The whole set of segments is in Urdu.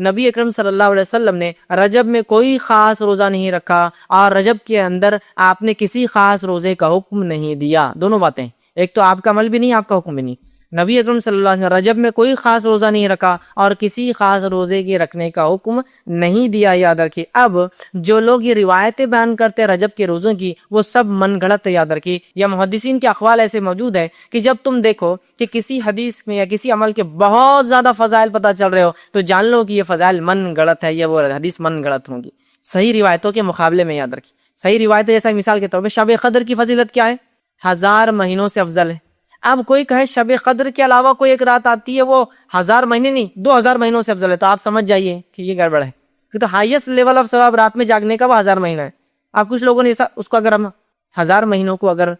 نبی اکرم صلی اللہ علیہ وسلم نے رجب میں کوئی خاص روزہ نہیں رکھا اور رجب کے اندر آپ نے کسی خاص روزے کا حکم نہیں دیا. دونوں باتیں، ایک تو آپ کا عمل بھی نہیں، آپ کا حکم بھی نہیں. نبی اکرم صلی اللہ علیہ وسلم رجب میں کوئی خاص روزہ نہیں رکھا اور کسی خاص روزے کے رکھنے کا حکم نہیں دیا. یاد رکھیے، اب جو لوگ یہ روایتیں بیان کرتے ہیں رجب کے روزوں کی، وہ سب من گھڑت ہے. یاد رکھیے، یا محدثین کے اقوال ایسے موجود ہیں کہ جب تم دیکھو کہ کسی حدیث میں یا کسی عمل کے بہت زیادہ فضائل پتہ چل رہے ہو تو جان لو کہ یہ فضائل من گھڑت ہے یا وہ حدیث من گھڑت ہوں گی صحیح روایتوں کے مقابلے میں. یاد رکھیے، صحیح روایتیں جیسا مثال کے طور پہ شب قدر کی فضیلت کیا ہے؟ 1000 مہینوں سے افضل ہے. اب کوئی کہے شب قدر کے علاوہ کوئی ایک رات آتی ہے وہ 1000 مہینے نہیں 2000 مہینوں سے افضل ہے، تو آپ سمجھ جائیے کہ یہ گڑبڑ ہے. تو ہائیسٹ لیول آف ثواب رات میں جاگنے کا وہ 1000 مہینہ ہے. آپ کچھ لوگوں نے اس کو اگر ہم 1000 مہینوں کو اگر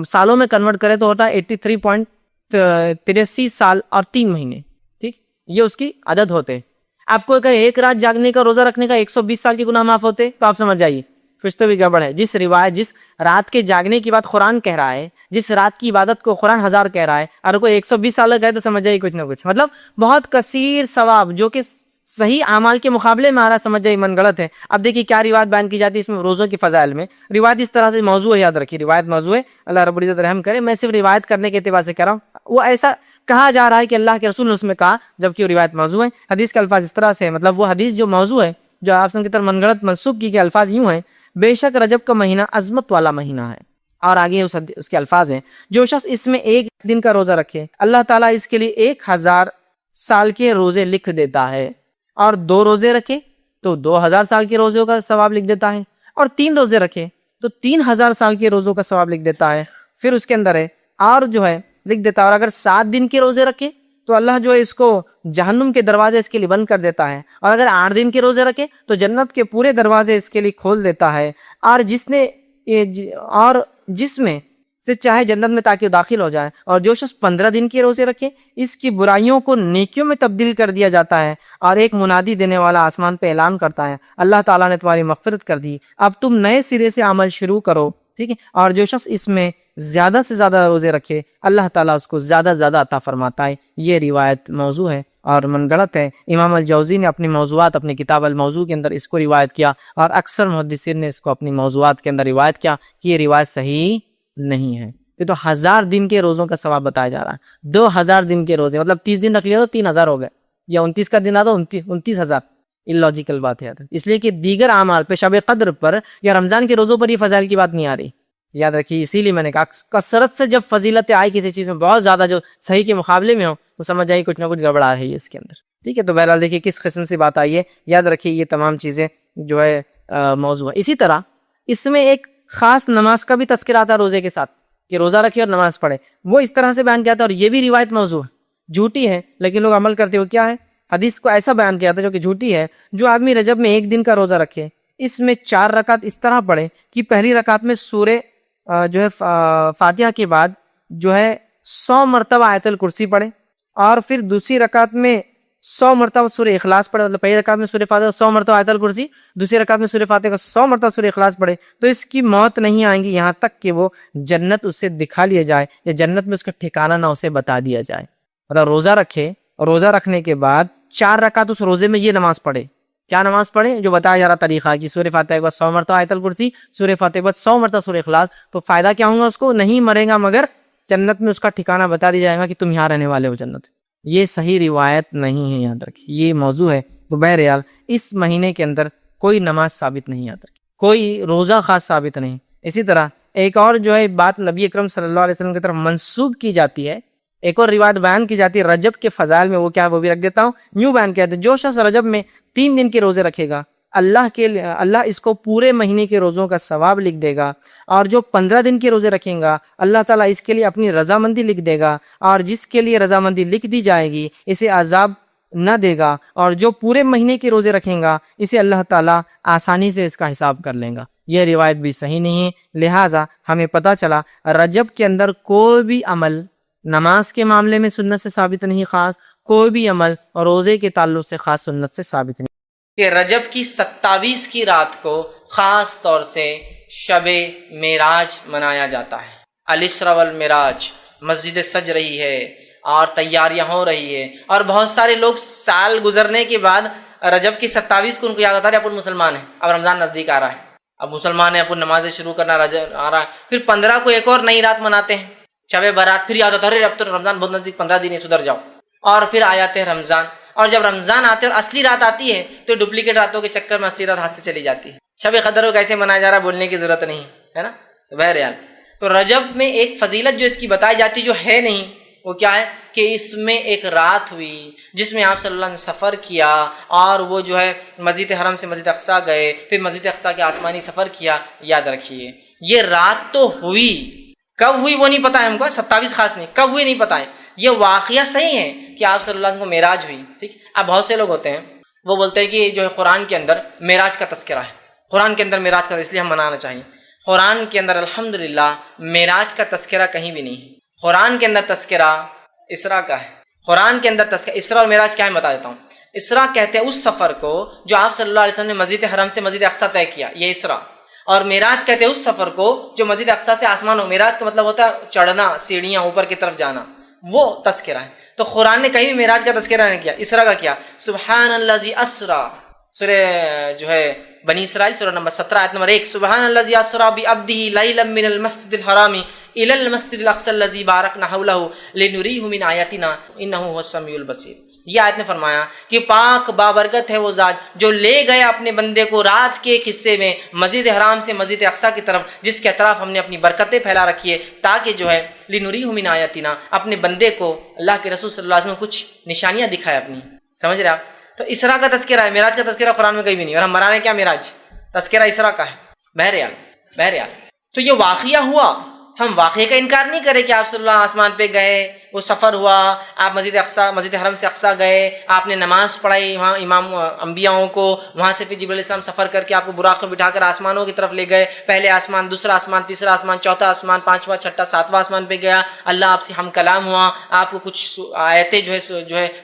سالوں میں کنورٹ کریں تو ہوتا ہے 83.83 سال اور 3 مہینے. ٹھیک، یہ اس کی عدد ہوتے ہیں. آپ کو کہے ایک رات جاگنے کا روزہ رکھنے کا 120 سال کے گناہ معاف ہوتے، تو آپ سمجھ جائیے کچھ تو بھی گڑبڑ ہے. جس رات کے جاگنے کی بات قرآن کہہ رہا ہے، جس رات کی عبادت کو قرآن 1000 کہہ رہا ہے، اور کوئی 120 سال کہے تو سمجھ جائیے کچھ نہ کچھ، مطلب بہت کثیر ثواب جو کہ صحیح اعمال کے مقابلے میں آ رہا، سمجھ جائیے من گڑت ہے. اب دیکھیے کیا روایت بیان کی جاتی ہے اس میں روزوں کی فضائل میں. روایت اس طرح سے موضوع ہے، یاد رکھیے روایت موضوع ہے، اللہ رب العزت رحم کرے. میں صرف روایت کرنے کے اعتبار سے کہہ رہا ہوں. وہ ایسا کہا جا رہا ہے کہ اللہ کے رسول نے اس میں کہا، جبکہ وہ روایت موضوع ہے. حدیث کے الفاظ اس طرح سے، مطلب وہ حدیث جو موضوع ہے، جو آپ کی طرف من گڑت منسوب کی گئی، الفاظ یوں ہیں: بے شک رجب کا مہینہ عظمت والا مہینہ ہے. اور آگے اس کے الفاظ ہیں: جو شخص اس میں ایک دن کا روزہ رکھے اللہ تعالیٰ اس کے لیے 1000 سال کے روزے لکھ دیتا ہے، اور 2 روزے رکھے تو 2000 سال کے روزوں کا ثواب لکھ دیتا ہے، اور 3 روزے رکھے تو 3000 سال کے روزوں کا ثواب لکھ دیتا ہے. پھر اس کے اندر ہے اور جو ہے لکھ دیتا ہے، اور اگر 7 دن کے روزے رکھے تو اللہ جو ہے اس کو جہنم کے دروازے اس کے لیے بند کر دیتا ہے، اور اگر 8 دن کے روزے رکھے تو جنت کے پورے دروازے اس کے لیے کھول دیتا ہے. اور جس میں سے چاہے جنت میں تاکہ داخل ہو جائے. اور جو شخص 15 دن کے روزے رکھے اس کی برائیوں کو نیکیوں میں تبدیل کر دیا جاتا ہے، اور ایک منادی دینے والا آسمان پہ اعلان کرتا ہے: اللہ تعالیٰ نے تمہاری مغفرت کر دی، اب تم نئے سرے سے عمل شروع کرو. ٹھیک ہے. اور جو شخص اس میں زیادہ سے زیادہ روزے رکھے اللہ تعالیٰ اس کو زیادہ زیادہ عطا فرماتا ہے. یہ روایت موضوع ہے اور من گڑت ہے. امام الجوزی نے اپنی موضوعات اپنی کتاب الموضوع کے اندر اس کو روایت کیا، اور اکثر محدثین نے اس کو اپنی موضوعات کے اندر روایت کیا کہ یہ روایت صحیح نہیں ہے. یہ تو 1000 دن کے روزوں کا ثواب بتایا جا رہا ہے. 2000 دن کے روزے مطلب 30 دن رکھ لیا تو 3000 ہو گئے، یا 29 کا دن آتا 29000. اللاجیکل بات ہے، اس لیے کہ دیگر اعمال پہ شب قدر پر یا رمضان کے روزوں پر یہ فضائل کی بات نہیں آ رہی. یاد رکھیے، اسی لیے میں نے کہا کثرت سے جب فضیلتیں آئی کسی چیز میں بہت زیادہ جو صحیح کے مقابلے میں ہو تو سمجھ جائیے کچھ نہ کچھ گڑبڑ آ رہی ہے اس کے اندر. ٹھیک ہے. تو بہرحال دیکھیے کس قسم سے بات آئی ہے. یاد رکھیے یہ تمام چیزیں جو ہے موضوع ہے. اسی طرح اس میں ایک خاص نماز کا بھی تذکرہ آتا ہے روزے کے ساتھ، کہ روزہ رکھے اور نماز پڑھے. وہ اس طرح سے بیان کیا تھا، اور یہ بھی روایت موضوع ہے، جھوٹی ہے لیکن لوگ عمل کرتے ہو. کیا ہے؟ حدیث کو ایسا بیان کیا تھا جو کہ جھوٹی ہے: جو آدمی رجب میں 1 دن کا روزہ رکھے اس میں 4 رکعت اس طرح پڑھے کہ پہلی رکعت میں سورہ جو ہے فاتحہ کے بعد جو ہے 100 مرتبہ آیت الکرسی پڑھے، اور پھر دوسری رکعت میں 100 مرتبہ سورہ اخلاص پڑھے. مطلب پہلی رکعت میں سورہ فاتحہ 100 مرتبہ آیت الکرسی، دوسری رکعت میں سورہ فاتحہ کا 100 مرتبہ سورہ اخلاص پڑھے، تو اس کی موت نہیں آئیں گی یہاں تک کہ وہ جنت اس سے دکھا لیا جائے، یا جنت میں اس کا ٹھکانہ نہ اسے بتا دیا جائے. مطلب روزہ رکھے اور روزہ رکھنے کے بعد 4 رکعت اس روزے میں یہ نماز پڑھے. کیا نماز پڑھے؟ جو بتایا جا رہا طریقہ کہ سورہ فاتحہ کے بعد 100 مرتبہ آیت الکرسی، سورہ فاتحہ کے بعد 100 مرتبہ سورہ اخلاص. تو فائدہ کیا ہوگا اس کو؟ نہیں مرے گا مگر جنت میں اس کا ٹھکانہ بتا دیا جائے گا کہ تم یہاں رہنے والے ہو جنت. یہ صحیح روایت نہیں ہے، یاد رکھیے یہ موضوع ہے. تو بہرحال اس مہینے کے اندر کوئی نماز ثابت نہیں آتا، کوئی روزہ خاص ثابت نہیں. اسی طرح ایک اور جو ہے بات نبی اکرم صلی اللہ علیہ وسلم کی طرف منسوب کی جاتی ہے، ایک اور روایت بیان کی جاتی ہے رجب کے فضائل میں. وہ کیا ہے وہ بھی رکھ دیتا ہوں. یوں بیان کیا ہے: جو شخص رجب میں 3 دن کے روزے رکھے گا اللہ اس کو پورے مہینے کے روزوں کا ثواب لکھ دے گا، اور جو 15 دن کے روزے رکھیں گا اللہ تعالیٰ اس کے لیے اپنی رضامندی لکھ دے گا، اور جس کے لیے رضامندی لکھ دی جائے گی اسے عذاب نہ دے گا، اور جو پورے مہینے کے روزے رکھیں گا اسے اللہ تعالیٰ آسانی سے اس کا حساب کر لیں گا. یہ روایت بھی صحیح نہیں ہے. لہٰذا ہمیں پتہ چلا رجب کے اندر کوئی بھی عمل نماز کے معاملے میں سنت سے ثابت نہیں، خاص کوئی بھی عمل اور روزے کے تعلق سے خاص سنت سے ثابت نہیں. کہ رجب کی 27 کی رات کو خاص طور سے شب معراج منایا جاتا ہے. الاسراء والمعراج، مسجد سج رہی ہے اور تیاریاں ہو رہی ہے، اور بہت سارے لوگ سال گزرنے کے بعد رجب کی 27 کو ان کو یاد آتا ہے اپن مسلمان ہیں، اب رمضان نزدیک آ رہا ہے، اب مسلمان ہیں، اپن نمازیں شروع کرنا رجب آ رہا ہے، پھر 15 کو ایک اور نئی رات مناتے ہیں شب برات، پھر یاد آتا ہے اب تو رمضان بہت نزدیک، 15 دن ہے، سدھر جاؤ، اور پھر آ جاتے ہیں رمضان، اور جب رمضان آتے ہیں اور اصلی رات آتی ہے تو ڈپلیکیٹ راتوں کے چکر میں اصلی رات ہاتھ سے چلی جاتی ہے۔ شب قدر کو کیسے منایا جا رہا ہے بولنے کی ضرورت نہیں ہے نا، تو بہرحال تو رجب میں ایک فضیلت جو اس کی بتائی جاتی جو ہے نہیں، وہ کیا ہے کہ اس میں ایک رات ہوئی جس میں آپ صلی اللہ علیہ وسلم نے سفر کیا، اور وہ جو ہے مسجد حرم سے مسجد اقصیٰ گئے، پھر مسجد اقصیٰ کے آسمانی سفر کیا۔ یاد رکھیے یہ رات تو ہوئی، کب ہوئی وہ نہیں پتا ہے ہم کو، 27 خاص نہیں، کب ہوئی نہیں پتا ہے، یہ واقعہ صحیح ہے کہ آپ صلی اللہ علیہ وسلم کو معراج ہوئی، ٹھیک۔ اب بہت سے لوگ ہوتے ہیں وہ بولتے ہیں کہ جو ہے قرآن کے اندر معراج کا تذکرہ ہے، قرآن کے اندر معراج کا، اس لیے ہم منانا چاہیے۔ قرآن کے اندر الحمدللہ معراج کا تذکرہ کہیں بھی نہیں ہے، قرآن کے اندر تذکرہ اسراء کا ہے۔ قرآن کے اندر تذکرہ اسراء اور معراج کیا ہے بتا دیتا ہوں۔ اسراء کہتے ہیں اس سفر کو جو آپ صلی اللہ علیہ وسلم نے مسجد حرم سے مسجد اقصیٰ طے کیا، یہ اسراء، اور معراج کہتے ہیں اس سفر کو جو مسجد اقصیٰ سے آسمان ہو۔ معراج کا مطلب ہوتا ہے چڑھنا، سیڑھیاں اوپر کی طرف جانا، وہ تذکرہ ہے۔ تو قرآن نے کہیں بھی معراج کا تذکرہ نہیں کیا، اسراء کا کیا۔ سبحان الذی اسریٰ، سورہ جو ہے بنی اسرائیل سورہ نمبر 17 آیت نمبر 1، سبحان الذی اسریٰ بعبدہ لیلا من المسجد الحرام الی المسجد الاقصی الذی بارکنا حولہ لنریہ من آیاتنا انہ هو السمیع البصیر۔ یہ آیت نے فرمایا کہ پاک بابرکت ہے وہ ذات جو لے گیا اپنے بندے کو رات کے ایک حصے میں مسجد حرام سے مسجد اقصیٰ کی طرف، جس کے اطراف ہم نے اپنی برکتیں پھیلا رکھی ہے، تاکہ جو ہے لنریہ من آیاتنا، اپنے بندے کو اللہ کے رسول صلی اللہ علیہ وسلم کچھ نشانیاں دکھائے اپنی، سمجھ رہے آپ؟ تو اسراء کا تذکرہ ہے، معراج کا تذکرہ قرآن میں کہیں بھی نہیں، اور ہم منا رہے ہیں کیا معراج، تذکرہ اسراء کا ہے۔ بہرحال تو یہ واقعہ ہوا، ہم واقعے کا انکار نہیں کریں کہ آپ صلی اللہ آسمان پہ گئے، وہ سفر ہوا، آپ مسجد حرم سے اقصیٰ گئے، آپ نے نماز پڑھائی وہاں امام انبیاءوں کو، وہاں سے پھر جبرائیل علیہ السلام سفر کر کے آپ کو براق میں بٹھا کر آسمانوں کی طرف لے گئے، پہلے آسمان، دوسرا آسمان، تیسرا آسمان، چوتھا آسمان، پانچواں، چھٹا، ساتواں آسمان پہ گیا، اللہ آپ سے ہم کلام ہوا، آپ کو کچھ آیتیں جو ہے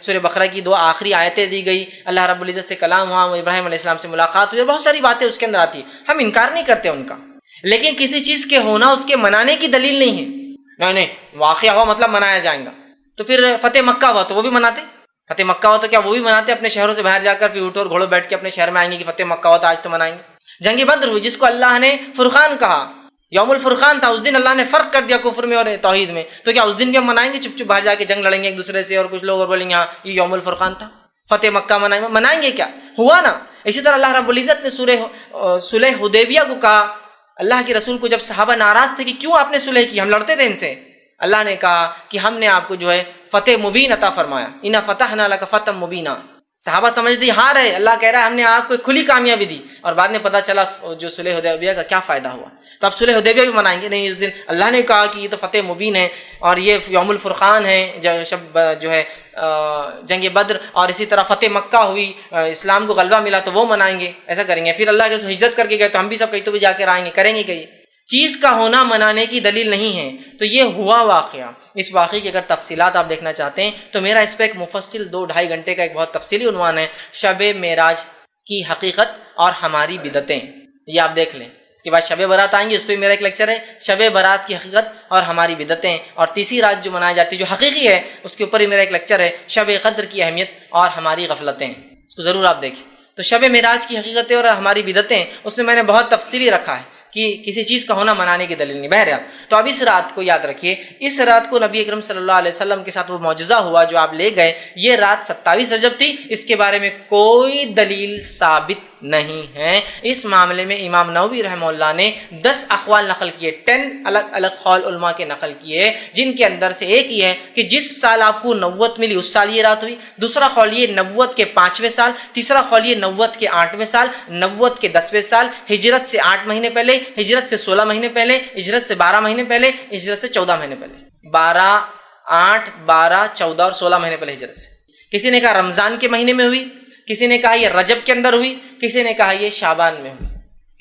سورہ بقرہ کی 2 آخری آیتیں دی گئی، اللہ رب العزت سے کلام ہوا، ابراہیم علیہ السلام سے ملاقات ہوئی، بہت ساری باتیں اس کے اندر آتی ہیں، ہم انکار نہیں کرتے ان کا، لیکن کسی چیز کے ہونا اس کے منانے کی دلیل نہیں ہے۔ نہیں واقعہ ہوا مطلب منایا جائے گا، تو پھر فتح مکہ ہوا تو وہ بھی مناتے، فتح مکہ ہوا تو کیا وہ بھی مناتے، اپنے شہروں سے باہر جا کر پھر اونٹوں اور گھوڑوں بیٹھ کے اپنے شہر میں آئیں گے کہ فتح مکہ ہوا تو آج تو منائیں گے۔ جنگ بدر ہوئی جس کو اللہ نے فرقان کہا، یوم الفرقان تھا، اس دن اللہ نے فرق کر دیا کفر میں اور توحید میں، تو کیا اس دن بھی ہم منائیں گے چپ چپ باہر جا کے جنگ لڑیں گے ایک دوسرے سے، اور کچھ لوگ اور بولیں گے ہاں یہ یوم الفرقان تھا، فتح مکہ منائیں گے کیا، ہوا نا۔ اسی طرح اللہ رب العزت نے صلح حدیبیہ کو کہا، اللہ کے رسول کو جب صحابہ ناراض تھے کہ کیوں آپ نے صلح کی، ہم لڑتے تھے ان سے، اللہ نے کہا کہ ہم نے آپ کو جو ہے فتح مبین عطا فرمایا، انا فتحنا لک فتحا مبینا۔ صحابہ سمجھتے ہار ہے، اللہ کہہ رہا ہے ہم نے آپ کو کھلی کامیابی دی، اور بعد میں پتہ چلا جو صلح حدیبیہ کا کیا فائدہ ہوا، تو اب صلح حدیبیہ بھی منائیں گے نہیں، اس دن اللہ نے کہا کہ یہ تو فتح مبین ہے اور یہ یوم الفرقان ہے، جو ہے جنگ بدر، اور اسی طرح فتح مکہ ہوئی، اسلام کو غلبہ ملا تو وہ منائیں گے، ایسا کریں گے۔ پھر اللہ کے ہجرت کر کے گئے تو ہم بھی سب کہیں تو بھی جا کے آئیں گے، کریں گے کہیں، چیز کا ہونا منانے کی دلیل نہیں ہے۔ تو یہ ہوا واقعہ، اس واقعے کی اگر تفصیلات آپ دیکھنا چاہتے ہیں تو میرا اس پہ ایک مفصل 2-2.5 گھنٹے کا ایک بہت تفصیلی عنوان ہے، شب معراج کی حقیقت اور ہماری بدعتیں، یہ آپ دیکھ لیں۔ اس کے بعد شب برات آئیں گے، اس پہ میرا ایک لیکچر ہے، شب برات کی حقیقت اور ہماری بدعتیں، اور تیسری رات جو منائی جاتی ہے جو حقیقی ہے اس کے اوپر ہی میرا ایک لیکچر ہے، شب قدر کی اہمیت اور ہماری غفلتیں، اس کو ضرور آپ دیکھیں۔ تو شب معراج کی حقیقتیں اور ہماری بدعتیں، اس میں نے بہت تفصیلی رکھا ہے کہ کسی چیز کا ہونا منانے کی دلیل نہیں۔ بہرحال تو اب اس رات کو یاد رکھیے، اس رات کو نبی اکرم صلی اللہ علیہ وسلم کے ساتھ وہ معجزہ ہوا جو آپ لے گئے، یہ رات 27 رجب تھی، اس کے بارے میں کوئی دلیل ثابت نہیں ہے۔ اس معاملے میں امام نووی رحمہ اللہ نے 10 اقوال نقل کیے، 10 الگ الگ قول علماء کے نقل کیے، جن کے اندر سے ایک یہ ہے کہ جس سال آپ کو نبوت ملی اس سال یہ رات ہوئی، دوسرا قول یہ نبوت کے 5ویں سال، تیسرا قول یہ نبوت کے 8ویں سال، نبوت کے 10ویں سال، ہجرت سے 8 مہینے پہلے، ہجرت سے 16 مہینے پہلے، ہجرت سے 12 مہینے پہلے، ہجرت سے 14 مہینے پہلے، 8 12 14 اور 16 مہینے پہلے ہجرت سے۔ کسی نے کہا رمضان کے مہینے میں ہوئی، کسی نے کہا یہ رجب کے اندر ہوئی، کسی نے کہا یہ شعبان میں ہوئی،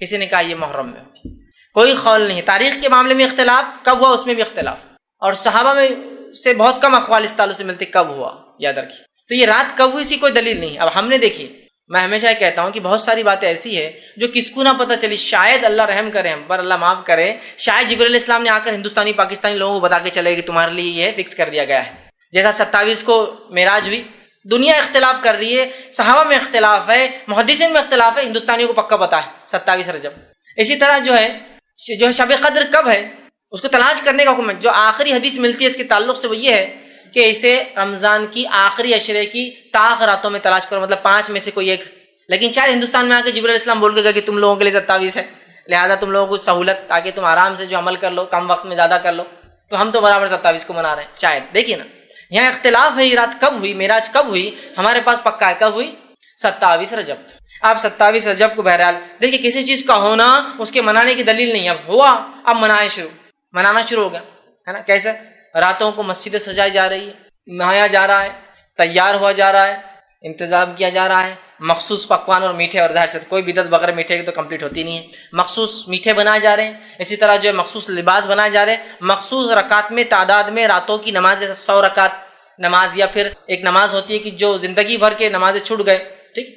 کسی نے کہا یہ محرم میں ہوئی، کوئی قول نہیں۔ تاریخ کے معاملے میں اختلاف کب ہوا اس میں بھی اختلاف، اور صحابہ میں سے بہت کم اقوال اس تعلق سے ملتے کب ہوا، یاد رکھیے۔ تو یہ رات کب ہوئی اسی کوئی دلیل نہیں۔ اب ہم نے دیکھیے، میں ہمیشہ کہتا ہوں کہ بہت ساری باتیں ایسی ہے جو کس کو نہ پتہ چلی، شاید اللہ رحم کرے ہم پر، اللہ معاف کرے، شاید جبرائیل علیہ السلام نے آ کر ہندوستانی پاکستانی لوگوں کو بتا کے چلے کہ تمہارے لیے یہ فکس کر دیا گیا ہے، جیسا 27 کو معراج ہوئی دنیا اختلاف کر رہی ہے، صحابہ میں اختلاف ہے، محدثین میں اختلاف ہے، ہندوستانیوں کو پکا پتہ ہے 27 رجب۔ اسی طرح جو ہے شب قدر کب ہے اس کو تلاش کرنے کا حکم ہے۔ جو آخری حدیث ملتی ہے اس کے تعلق سے وہ یہ ہے کہ اسے رمضان کی آخری عشرے کی تاخ راتوں میں تلاش کرو، مطلب 5 میں سے کوئی ایک۔ لیکن شاید ہندوستان میں آ کے جبرائیل علیہ السلام بول کے گا کہ تم لوگوں کے لیے 27 ہے، لہٰذا تم لوگوں کو سہولت تاکہ تم آرام سے جو عمل کر لو، کم وقت میں زیادہ کر لو، تو ہم تو برابر 27 کو منا رہے ہیں شاید۔ دیکھیے نا یہاں اختلاف ہے، یہ رات کب ہوئی، معراج کب ہوئی، ہمارے پاس پکا ہے کب ہوئی، 27 رجب۔ آپ 27 رجب کو بہرحال دیکھیے کسی چیز کا ہونا اس کے منانے کی دلیل نہیں، اب ہوا اب منانا شروع ہو گیا ہے نا۔ کیسے راتوں کو مسجدیں سجائی جا رہی ہے، نہایا جا رہا ہے، تیار ہوا جا رہا ہے، انتظام کیا جا رہا ہے، مخصوص پکوان اور میٹھے، اور ظاہر سے کوئی بدعت بغیر میٹھے کی تو کمپلیٹ ہوتی نہیں ہے، مخصوص میٹھے بنائے جا رہے ہیں، اسی طرح جو ہے مخصوص لباس بنائے جا رہے ہیں، مخصوص رکعت میں تعداد میں راتوں کی نماز، 100 رکعت نماز، یا پھر ایک نماز ہوتی ہے کہ جو زندگی بھر کے نمازیں چھوٹ گئے، ٹھیک،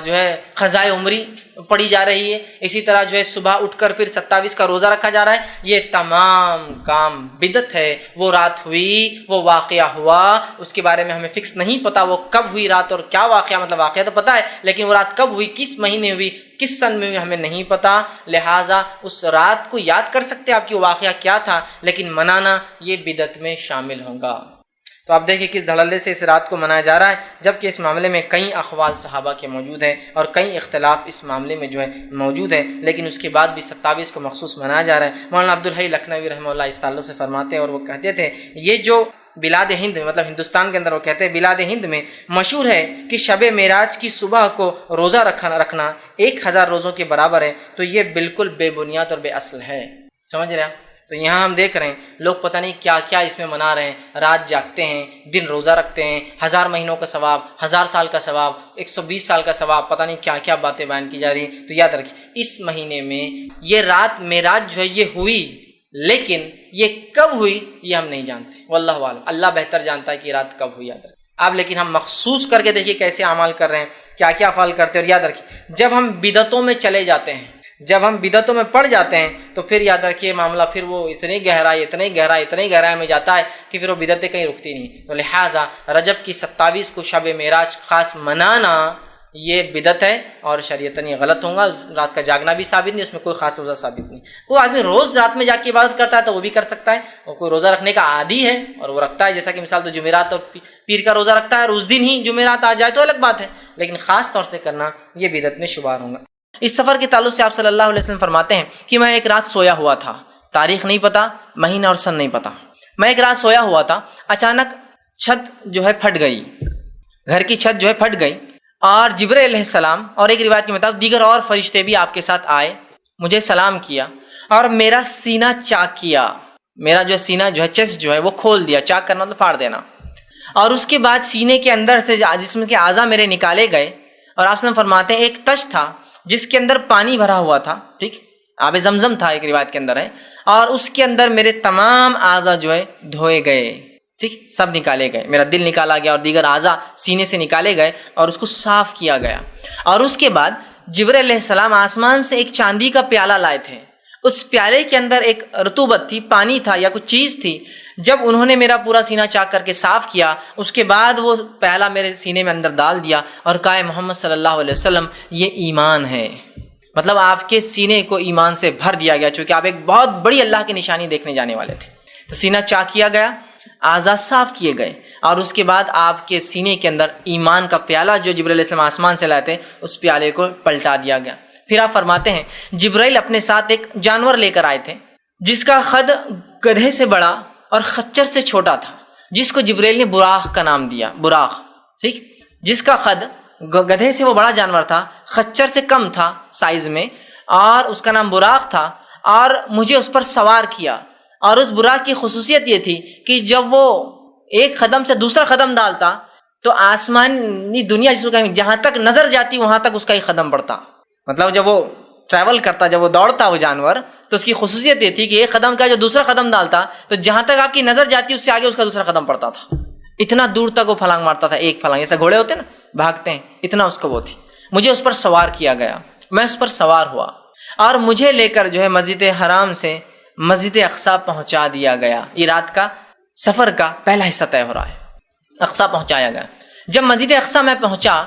جو ہے قضائے عمری پڑھی جا رہی ہے، اسی طرح جو ہے صبح اٹھ کر پھر 27 کا روزہ رکھا جا رہا ہے۔ یہ تمام کام بدعت ہے۔ وہ رات ہوئی، وہ واقعہ ہوا، اس کے بارے میں ہمیں فکس نہیں پتا وہ کب ہوئی رات اور کیا واقعہ، مطلب واقعہ تو پتا ہے لیکن وہ رات کب ہوئی، کس مہینے ہوئی، کس سن میں ہوئی، ہمیں نہیں پتا۔ لہٰذا اس رات کو یاد کر سکتے آپ کی وہ واقعہ کیا تھا، لیکن منانا یہ بدعت میں شامل ہوگا۔ تو آپ دیکھیں کس دھڑلے سے اس رات کو منایا جا رہا ہے، جبکہ اس معاملے میں کئی اقوال صحابہ کے موجود ہیں اور کئی اختلاف اس معاملے میں جو ہے موجود ہے، لیکن اس کے بعد بھی 27 کو مخصوص منایا جا رہا ہے۔ مولانا عبدالحی لکھنوی رحمہ اللہ اس تعلق سے فرماتے ہیں اور وہ کہتے تھے یہ جو بلاد ہند میں، مطلب ہندوستان کے اندر، وہ کہتے ہیں بلاد ہند میں مشہور ہے کہ شب معراج کی صبح کو روزہ رکھنا 1000 روزوں کے برابر ہے، تو یہ بالکل بے بنیاد اور بے اصل ہے۔ سمجھ رہے ہیں؟ تو یہاں ہم دیکھ رہے ہیں لوگ پتہ نہیں کیا کیا اس میں منا رہے ہیں، رات جاگتے ہیں، دن روزہ رکھتے ہیں، 1000 مہینوں کا ثواب، 1000 سال کا ثواب، 120 سال کا ثواب، پتہ نہیں کیا کیا باتیں بیان کی جا رہی ہیں۔ تو یاد رکھیے اس مہینے میں یہ رات معراج جو ہے یہ ہوئی، لیکن یہ کب ہوئی یہ ہم نہیں جانتے، واللہ عالم، اللہ بہتر جانتا ہے کہ یہ رات کب ہوئی۔ یاد رکھیے آپ، لیکن ہم مخصوص کر کے دیکھیے کیسے اعمال کر رہے ہیں، کیا کیا افعال کرتے ہیں۔ اور یاد رکھیے جب ہم بدعتوں میں چلے جاتے ہیں، جب ہم بدعتوں میں پڑ جاتے ہیں تو پھر یاد رکھیے معاملہ پھر وہ اتنی گہرائی میں جاتا ہے کہ پھر وہ بدعتیں کہیں رکتی نہیں۔ تو لہٰذا رجب کی 27 کو شب معراج خاص منانا یہ بدعت ہے اور شریعتاً یہ غلط ہوگا۔ اس رات کا جاگنا بھی ثابت نہیں، اس میں کوئی خاص روزہ ثابت نہیں۔ کوئی آدمی روز رات میں جاگ کے عبادت کرتا ہے تو وہ بھی کر سکتا ہے، اور کوئی روزہ رکھنے کا عادی ہے اور وہ رکھتا ہے، جیسا کہ مثال تو جمعرات اور پیر کا روزہ رکھتا ہے اور اس دن ہی جمعرات آ جائے تو الگ بات ہے، لیکن خاص طور سے کرنا یہ بدعت میں شمار ہوگا۔ اس سفر کے تعلق سے آپ صلی اللہ علیہ وسلم فرماتے ہیں کہ میں ایک رات سویا ہوا تھا، تاریخ نہیں پتا، مہینہ اور سن نہیں پتا، میں ایک رات سویا ہوا تھا، اچانک چھت جو ہے پھٹ گئی، گھر کی چھت جو ہے پھٹ گئی، اور جبرائیل علیہ السلام اور ایک روایت کے مطابق دیگر اور فرشتے بھی آپ کے ساتھ آئے، مجھے سلام کیا اور میرا سینہ چاک کیا، میرا جو سینہ جو ہے چیسٹ جو ہے وہ کھول دیا، چاک کرنا تو پھاڑ دینا، اور اس کے بعد سینے کے اندر سے جسم کے اعضاء میرے نکالے گئے، اور آپ صلی اللہ علیہ وسلم فرماتے ہیں ایک تش تھا جس کے اندر پانی بھرا ہوا تھا، ٹھیک، آب زمزم تھا ایک روایت کے اندر ہے، اور اس کے اندر میرے تمام اعضاء جو ہے دھوئے گئے، ٹھیک، سب نکالے گئے، میرا دل نکالا گیا اور دیگر اعضاء سینے سے نکالے گئے اور اس کو صاف کیا گیا۔ اور اس کے بعد جبرائیل علیہ السلام آسمان سے ایک چاندی کا پیالہ لائے تھے، اس پیالے کے اندر ایک رطوبت تھی، پانی تھا یا کچھ چیز تھی، جب انہوں نے میرا پورا سینہ چاک کر کے صاف کیا، اس کے بعد وہ پیالہ میرے سینے میں اندر ڈال دیا اور کہا محمد صلی اللہ علیہ وسلم یہ ایمان ہے، مطلب آپ کے سینے کو ایمان سے بھر دیا گیا، چونکہ آپ ایک بہت بڑی اللہ کی نشانی دیکھنے جانے والے تھے۔ تو سینہ چاک کیا گیا، اعضاء صاف کیے گئے، اور اس کے بعد آپ کے سینے کے اندر ایمان کا پیالہ جو جبرائیل علیہ السلام آسمان سے لائے تھے اس پیالے کو پلٹا دیا گیا۔ پھر آپ فرماتے ہیں جبرائیل اپنے ساتھ ایک جانور لے کر آئے تھے جس کا قد گدھے سے بڑا اور خچر سے چھوٹا تھا، جس کو جبرائیل نے براق کا نام دیا، براق، ٹھیک، جس کا قد گدھے سے وہ بڑا جانور تھا، خچر سے کم تھا سائز میں، اور اس کا نام براق تھا، اور مجھے اس پر سوار کیا، اور اس براق کی خصوصیت یہ تھی کہ جب وہ ایک قدم سے دوسرا قدم ڈالتا تو آسمانی دنیا جس کو کہیں جہاں تک نظر جاتی وہاں تک اس کا ایک قدم بڑھتا، مطلب جب وہ ٹریول کرتا، جب وہ دوڑتا وہ جانور، تو اس کی خصوصیت یہ تھی کہ ایک قدم کا جو دوسرا قدم ڈالتا تو جہاں تک آپ کی نظر جاتی اس سے آگے اس کا دوسرا قدم پڑتا تھا، اتنا دور تک وہ پھلانگ مارتا تھا، ایک پھلانگ، جیسے گھوڑے ہوتے ہیں نا بھاگتے ہیں، اتنا اس کا وہ تھی۔ مجھے اس پر سوار کیا گیا، میں اس پر سوار ہوا اور مجھے لے کر جو ہے مسجد حرام سے مسجد اقصیٰ پہنچا دیا گیا۔ یہ رات کا سفر کا پہلا حصہ طے ہو رہا ہے، اقصیٰ پہنچایا گیا۔ جب مسجد اقصی میں پہنچا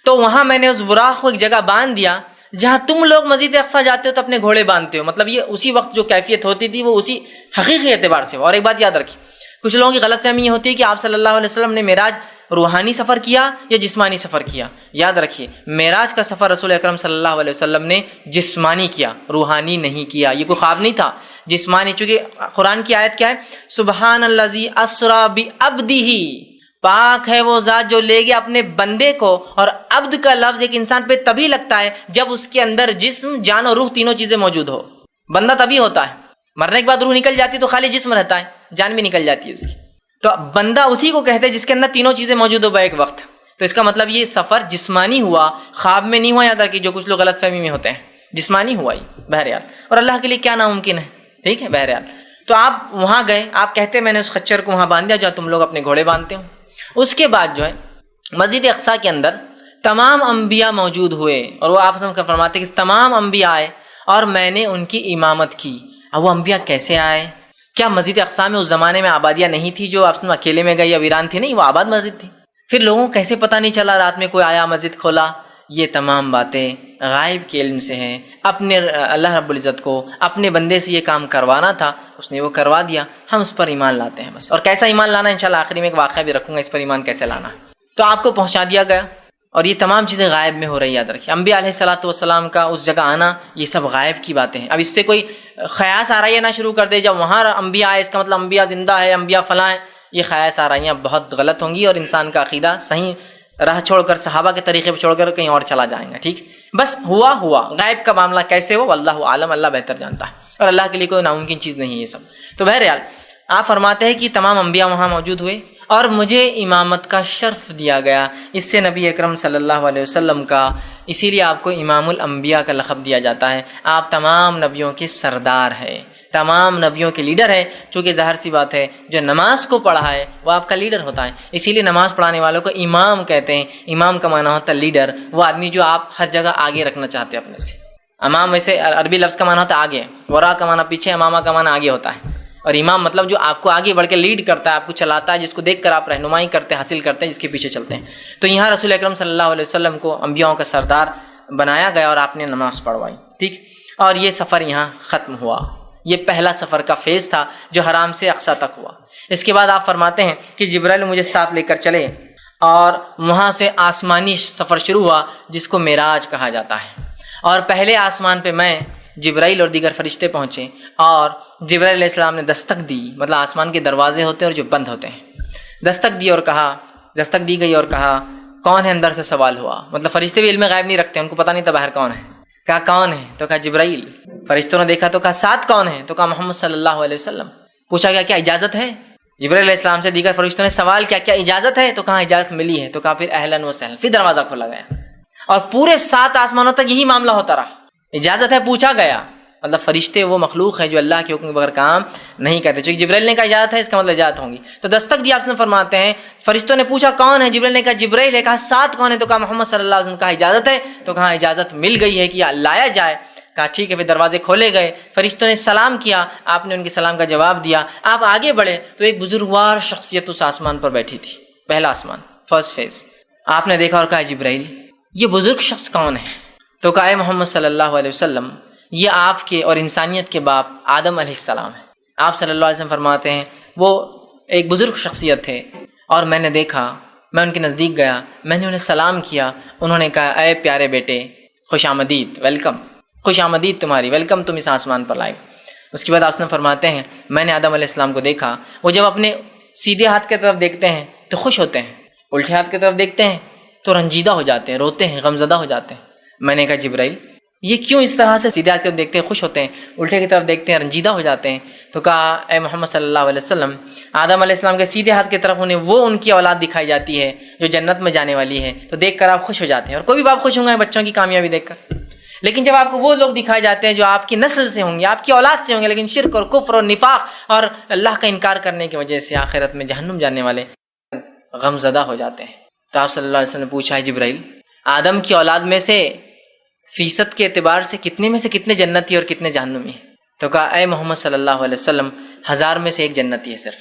تو وہاں میں نے اس براق کو ایک جگہ باندھ دیا جہاں تم لوگ مسجد اقصی جاتے ہو تو اپنے گھوڑے باندھتے ہو. مطلب یہ اسی وقت جو کیفیت ہوتی تھی وہ اسی حقیقی اعتبار سے. اور ایک بات یاد رکھیے، کچھ لوگوں کی غلط فہمی یہ ہوتی ہے کہ آپ صلی اللہ علیہ وسلم نے معراج روحانی سفر کیا یا جسمانی سفر کیا. یاد رکھیے معراج کا سفر رسول اکرم صلی اللہ علیہ وسلم نے جسمانی کیا، روحانی نہیں کیا. یہ کوئی خواب نہیں تھا، جسمانی. چونکہ قرآن کی آیت کیا ہے؟ سبحان الذی اسری بعبدہ، پاک ہے وہ ذات جو لے گیا اپنے بندے کو. اور عبد کا لفظ ایک انسان پہ تبھی لگتا ہے جب اس کے اندر جسم، جان اور روح تینوں چیزیں موجود ہو. بندہ تبھی ہوتا ہے، مرنے کے بعد روح نکل جاتی تو خالی جسم رہتا ہے، جان بھی نکل جاتی ہے اس کی. تو بندہ اسی کو کہتے ہیں جس کے اندر تینوں چیزیں موجود ہو ایک وقت. تو اس کا مطلب یہ سفر جسمانی ہوا، خواب میں نہیں ہوا. یاد رکھیے جو کچھ لوگ غلط فہمی میں ہوتے ہیں، جسمانی ہوا ہی بہرحال. اور اللہ کے لیے کیا ناممکن ہے، ٹھیک ہے بہرحال. تو آپ وہاں گئے، آپ کہتے میں نے اس خچر کو وہاں باندھ دیا جہاں تم لوگ اپنے گھوڑے باندھتے ہو. اس کے بعد جو ہے مسجد اقصی کے اندر تمام انبیاء موجود ہوئے اور وہ آپس میں فرماتے کہ تمام انبیاء آئے اور میں نے ان کی امامت کی. اب وہ انبیاء کیسے آئے؟ کیا مسجد اقصی میں اس زمانے میں آبادیاں نہیں تھی جو آپ اکیلے میں گئے یا ویران تھی؟ نہیں، وہ آباد مسجد تھی. پھر لوگوں کو کیسے پتہ نہیں چلا رات میں کوئی آیا مسجد کھولا؟ یہ تمام باتیں غائب کے علم سے ہیں. اپنے اللہ رب العزت کو اپنے بندے سے یہ کام کروانا تھا، اس نے وہ کروا دیا. ہم اس پر ایمان لاتے ہیں بس. اور کیسا ایمان لانا ہے انشاءاللہ آخری میں ایک واقعہ بھی رکھوں گا، اس پر ایمان کیسے لانا. تو آپ کو پہنچا دیا گیا اور یہ تمام چیزیں غائب میں ہو رہی. یاد رکھیے انبیاء علیہ الصلوۃ والسلام کا اس جگہ آنا یہ سب غائب کی باتیں ہیں. اب اس سے کوئی خیاس آ رہی ہے نہ شروع کر دے جب وہاں انبیاء آئے اس کا مطلب انبیاء زندہ ہے، انبیاء فلاں ہیں. یہ خیاس آ رہی ہیں بہت غلط ہوں گی اور انسان کا عقیدہ صحیح راہ چھوڑ کر، صحابہ کے طریقے پہ چھوڑ کر کہیں اور چلا جائیں گا. ٹھیک، بس ہوا. غائب کا معاملہ کیسے ہو واللہ عالم، اللہ بہتر جانتا ہے. اور اللہ کے لیے کوئی ناممکن چیز نہیں ہے یہ سب. تو بہرحال آپ فرماتے ہیں کہ تمام انبیاء وہاں موجود ہوئے اور مجھے امامت کا شرف دیا گیا. اس سے نبی اکرم صلی اللہ علیہ وسلم کا، اسی لیے آپ کو امام الانبیاء کا لقب دیا جاتا ہے. آپ تمام نبیوں کے سردار ہیں، تمام نبیوں کے لیڈر ہے. چونکہ ظاہر سی بات ہے جو نماز کو پڑھا ہے وہ آپ کا لیڈر ہوتا ہے. اسی لیے نماز پڑھانے والوں کو امام کہتے ہیں. امام کا معنی ہوتا ہے لیڈر، وہ آدمی جو آپ ہر جگہ آگے رکھنا چاہتے ہیں اپنے سے. امام ویسے عربی لفظ کا معنی ہوتا ہے آگے، ورا کا معنی پیچھے، امامہ کا معنی آگے ہوتا ہے. اور امام مطلب جو آپ کو آگے بڑھ کے لیڈ کرتا ہے، آپ کو چلاتا ہے، جس کو دیکھ کر آپ رہنمائی کرتے ہیں، حاصل کرتے ہیں، جس کے پیچھے چلتے ہیں. تو یہاں رسول اکرم صلی اللہ علیہ وسلم کو انبیاءوں کا سردار بنایا گیا اور آپ نے نماز پڑھوائی. ٹھیک، اور یہ سفر یہاں ختم ہوا. یہ پہلا سفر کا فیز تھا جو حرام سے اقصی تک ہوا. اس کے بعد آپ فرماتے ہیں کہ جبرائیل مجھے ساتھ لے کر چلے اور وہاں سے آسمانی سفر شروع ہوا جس کو معراج کہا جاتا ہے. اور پہلے آسمان پہ میں، جبرائیل اور دیگر فرشتے پہنچے اور جبرائیل علیہ السلام نے دستک دی. مطلب آسمان کے دروازے ہوتے ہیں اور جو بند ہوتے ہیں. دستک دی اور کہا، دستک دی گئی اور کہا کون ہے؟ اندر سے سوال ہوا. مطلب فرشتے بھی علم غیب نہیں رکھتے، ان کو پتہ نہیں تھا باہر کون ہے. کہا کون ہے؟ تو کہا جبرائیل. فرشتوں نے دیکھا تو کہا ساتھ کون ہے؟ تو کہا محمد صلی اللہ علیہ وسلم. پوچھا گیا کیا اجازت ہے؟ جبرائیل علیہ السلام سے دیگر فرشتوں نے سوال کیا کیا اجازت ہے؟ تو کہا اجازت ملی ہے. تو کہا پھر اہلاً و سہلاً. پھر دروازہ کھولا گیا اور پورے 7 آسمانوں تک یہی معاملہ ہوتا رہا. اجازت ہے پوچھا گیا. مطلب فرشتے وہ مخلوق ہے جو اللہ کے حکم کے بغیر کام نہیں کرتے. چونکہ جبرائیل نے کہا اجازت ہے، اس کا مطلب اجازت ہوں گی. تو دستک دی آپ سے فرماتے ہیں فرشتوں نے پوچھا کون ہے؟ جبرائیل نے کہا جبرائیل ہے. کہا ساتھ کون ہے؟ تو کہا محمد صلی اللہ علیہ وسلم. کہا اجازت ہے؟ تو کہا اجازت مل گئی ہے کہ لایا جائے. کہا ٹھیک ہے. پھر دروازے کھولے گئے، فرشتوں نے سلام کیا، آپ نے ان کے سلام کا جواب دیا. آپ آگے بڑھے تو ایک بزرگوار شخصیت اس آسمان پر بیٹھی تھی. پہلا آسمان، فرسٹ فیز. آپ نے دیکھا اور کہا جبرائیل یہ بزرگ شخص کون ہے؟ تو کہا اے محمد صلی اللہ علیہ وسلم یہ آپ کے اور انسانیت کے باپ آدم علیہ السلام ہے. آپ صلی اللہ علیہ وسلم فرماتے ہیں وہ ایک بزرگ شخصیت ہے اور میں نے دیکھا، میں ان کے نزدیک گیا، میں نے انہیں سلام کیا. انہوں نے کہا اے پیارے بیٹے خوش آمدید، ویلکم، خوش آمدید تمہاری، ویلکم تم اس آسمان پر لائے. اس کے بعد آپ نے فرماتے ہیں میں نے آدم علیہ السلام کو دیکھا، وہ جب اپنے سیدھے ہاتھ کی طرف دیکھتے ہیں تو خوش ہوتے ہیں، الٹے ہاتھ کی طرف دیکھتے ہیں تو رنجیدہ ہو جاتے ہیں، روتے ہیں، غمزدہ ہو جاتے ہیں. میں نے کہا جبرائیل یہ کیوں اس طرح سے سیدھے ہاتھ کی طرف دیکھتے ہیں خوش ہوتے ہیں، الٹے کی طرف دیکھتے ہیں رنجیدہ ہو جاتے ہیں؟ تو کہا اے محمد صلی اللہ علیہ وسلم آدم علیہ السلام کے سیدھے ہاتھ کی طرف انہیں وہ ان کی اولاد دکھائی جاتی ہے جو جنت میں جانے والی ہے، تو دیکھ کر آپ خوش ہو جاتے ہیں. اور کوئی بھی آپ خوش ہوں گے بچوں کی کامیابی دیکھ کر. لیکن جب آپ کو وہ لوگ دکھائے جاتے ہیں جو آپ کی نسل سے ہوں گے، آپ کی اولاد سے ہوں گے، لیکن شرک اور کفر اور نفاق اور اللہ کا انکار کرنے کی وجہ سے آخرت میں جہنم جانے والے، غمزدہ ہو جاتے ہیں. تو آپ صلی اللہ علیہ وسلم نے پوچھا ہے جبرائیل آدم کی اولاد میں سے فیصد کے اعتبار سے کتنے میں سے کتنے جنتی اور کتنے جہنمی ہیں؟ تو کہا اے محمد صلی اللہ علیہ وسلم 1000 میں سے 1 جنتی ہے صرف.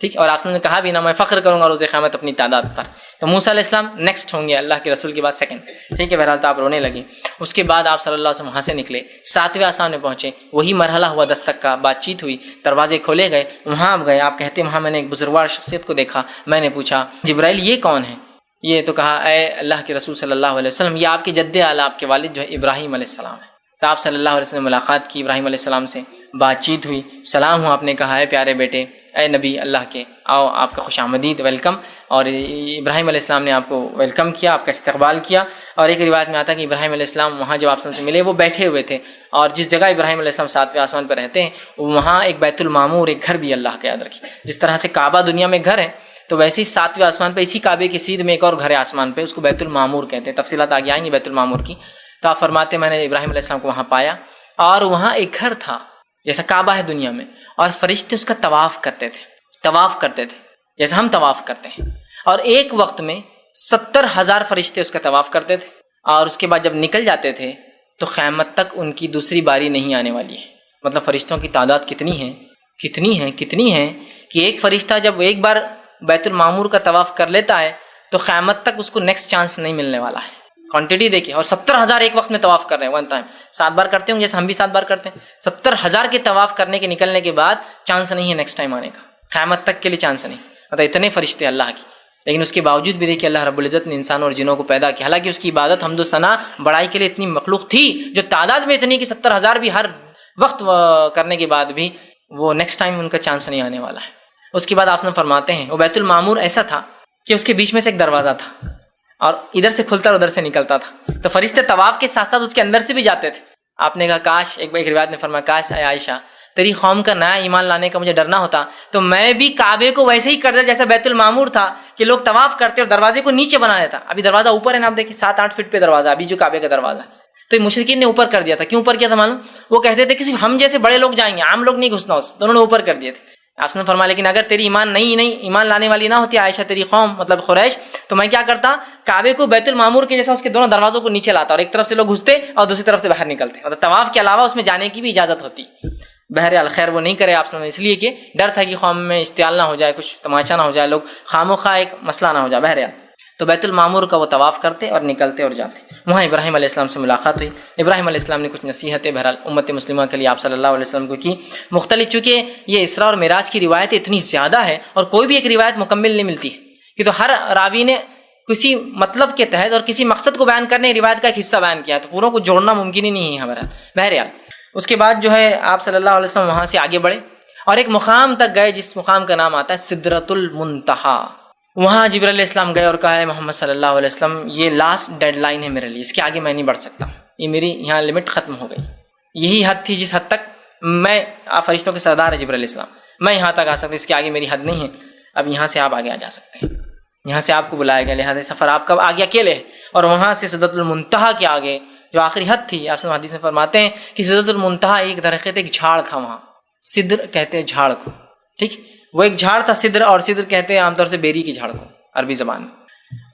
ٹھیک. اور آپ نے کہا بھی نا میں فخر کروں گا روز قیامت اپنی تعداد پر. تو موسیٰ علیہ السلام نیکسٹ ہوں گے اللہ کے رسول کے بعد سیکنڈ. ٹھیک ہے. بہرحال تو آپ رونے لگے. اس کے بعد آپ صلی اللہ علیہ وسلم وہاں سے نکلے, 7ویں آسمان میں پہنچے. وہی مرحلہ ہوا 10 تک کا, بات چیت ہوئی, دروازے کھولے گئے. وہاں آپ گئے. آپ کہتے ہیں وہاں میں نے ایک بزرگوار شخصیت کو دیکھا. میں نے پوچھا جبرائیل یہ کون ہے؟ یہ تو کہا اے اللہ کے رسول صلی اللہ علیہ وسلم یہ آپ کے جد اعلیٰ آپ کے والد جو ہے ابراہیم علیہ السلام ہے. تو آپ صلی اللہ علیہ وسلم نے ملاقات کی ابراہیم علیہ السلام سے, بات چیت ہوئی, سلام ہوا. آپ نے کہا اے پیارے بیٹے, اے نبی اللہ کے, آؤ آپ کا خوش آمدید, ویلکم. اور ابراہیم علیہ السلام نے آپ کو ویلکم کیا, آپ کا استقبال کیا. اور ایک روایت میں آتا ہے کہ ابراہیم علیہ السلام وہاں جب آپ سے ملے وہ بیٹھے ہوئے تھے, اور جس جگہ ابراہیم علیہ السلام 7ویں آسمان پر رہتے ہیں وہاں ایک بیت المعمور, ایک گھر بھی اللہ کا, یاد رکھیے. جس طرح سے کعبہ دنیا میں گھر ہے تو ویسے ہی 7ویں آسمان پہ اسی کعبے کی سیدھ میں ایک اور گھر ہے آسمان پہ, اس کو بیت المعمور کہتے ہیں. تفصیلات آگے آئیں گی بیت المعمور کی. تو آپ فرماتے میں نے ابراہیم علیہ السلام کو وہاں پایا, اور وہاں ایک گھر تھا جیسا کعبہ ہے دنیا میں, اور فرشتے اس کا طواف کرتے تھے جیسا ہم طواف کرتے ہیں. اور ایک وقت میں 70,000 فرشتے اس کا طواف کرتے تھے, اور اس کے بعد جب نکل جاتے تھے تو قیامت تک ان کی دوسری باری نہیں آنے والی ہے. مطلب فرشتوں کی تعداد کتنی ہے کہ ایک فرشتہ جب ایک بار بیت المعمور کا طواف کر لیتا ہے تو قیامت تک اس کو نیکسٹ چانس نہیں ملنے والا ہے. کوانٹٹی دیکھیے, اور 70,000 ایک وقت میں طواف کر رہے ہیں, ون ٹائم 7 بار کرتے ہوں جیسے ہم بھی 7 بار کرتے ہیں. 70,000 کے طواف کرنے کے نکلنے کے بعد چانس نہیں ہے نیکسٹ ٹائم آنے کا, قیامت تک کے لیے چانس نہیں. مطلب اتنے فرشتے اللہ کی, لیکن اس کے باوجود بھی دیکھیے اللہ رب العزت نے انسانوں اور جنوں کو پیدا کیا. حالانکہ اس کی عبادت حمد و ثنا بڑائی کے لیے اتنی مخلوق تھی جو تعداد میں اتنی کہ 70,000 بھی ہر وقت کرنے کے بعد بھی وہ نیکسٹ ٹائم ان کا چانس نہیں آنے والا ہے. اس کے بعد آپ نے فرماتے ہیں وہ بیت المعمور ایسا تھا کہ اس کے بیچ میں سے ایک دروازہ تھا, اور ادھر سے کھلتا اور ادھر سے نکلتا تھا. تو فرشتے طواف کے ساتھ ساتھ اس کے اندر سے بھی جاتے تھے. آپ نے کہا کاش, ایک روایت میں فرمایا کاش اے عائشہ تیری قوم کا نیا ایمان لانے کا مجھے ڈرنا ہوتا تو میں بھی کعبے کو ویسے ہی کر دیتا جیسا بیت المعمور تھا کہ لوگ طواف کرتے اور دروازے کو نیچے بنا دیتا. ابھی دروازہ اوپر ہے نا, آپ دیکھیں 7-8 فٹ پہ دروازہ ابھی جو کعبے کا دروازہ ہے. تو مشرکین نے اوپر کر دیا تھا. کیوں اوپر کیا تھا معلوم؟ وہ کہتے تھے کہ صرف ہم جیسے بڑے لوگ جائیں گے, عام لوگ نہیں گھسنا اس. تو انہوں نے اوپر کر دیے تھے. آپ نے فرمایا لیکن اگر تیری ایمان لانے والی نہ ہوتی عائشہ تیری قوم مطلب قریش, تو میں کیا کرتا, کعبے کو بیت المعمور کے جیسا اس کے دونوں دروازوں کو نیچے لاتا, اور ایک طرف سے لوگ گھستے اور دوسری طرف سے باہر نکلتے. مطلب طواف کے علاوہ اس میں جانے کی بھی اجازت ہوتی. بہرحال خیر وہ نہیں کرے آپ نے, اس لیے کہ ڈر تھا کہ قوم میں اشتعال نہ ہو جائے, کچھ تماشا نہ ہو جائے, لوگ خاموخواہ ایک مسئلہ نہ ہو جائے. بہرحال تو بیت المعمور کا وہ طواف کرتے اور نکلتے اور جاتے. وہاں ابراہیم علیہ السلام سے ملاقات ہوئی. ابراہیم علیہ السلام نے کچھ نصیحتیں بہرحال امت مسلمہ کے لیے آپ صلی اللہ علیہ وسلم کو کی مختلف. چونکہ یہ اسراء اور معراج کی روایتیں اتنی زیادہ ہے اور کوئی بھی ایک روایت مکمل نہیں ملتی ہے, کہ تو ہر راوی نے کسی مطلب کے تحت اور کسی مقصد کو بیان کرنے روایت کا ایک حصہ بیان کیا, تو پوروں کو جوڑنا ممکن ہی نہیں ہے. بہرحال اس کے بعد جو ہے آپ صلی اللہ علیہ وسلم وہاں سے آگے بڑھے اور ایک مقام تک گئے جس مقام کا نام آتا ہے سدرۃ المنتہا. وہاں جبرائیل علیہ السلام گئے اور کہا ہے محمد صلی اللہ علیہ وسلم یہ لاسٹ ڈیڈ لائن ہے میرے لیے, اس کے آگے میں نہیں بڑھ سکتا, یہ میری یہاں لمٹ ختم ہو گئی. یہی حد تھی جس حد تک میں, آپ فرشتوں کے سردار ہے جبرائیل علیہ السلام, میں یہاں تک آ سکتا, اس کے آگے میری حد نہیں ہے. اب یہاں سے آپ آگے آ جا سکتے ہیں, یہاں سے آپ کو بلایا گیا, لہٰذا سفر آپ کب آگے اکیلے ہے. اور وہاں سے سدرۃ المنتہا کے آگے جو آخری حد تھی, آپ حدیث میں فرماتے ہیں کہ سدرۃ المنتہا ایک درخت, ایک جھاڑ تھا وہاں, صدر کہتے ہیں جھاڑ کو, ٹھیک, وہ ایک جھاڑ تھا صدر, اور صدر کہتے ہیں عام طور سے بیری کی جھاڑ کو عربی زبان میں.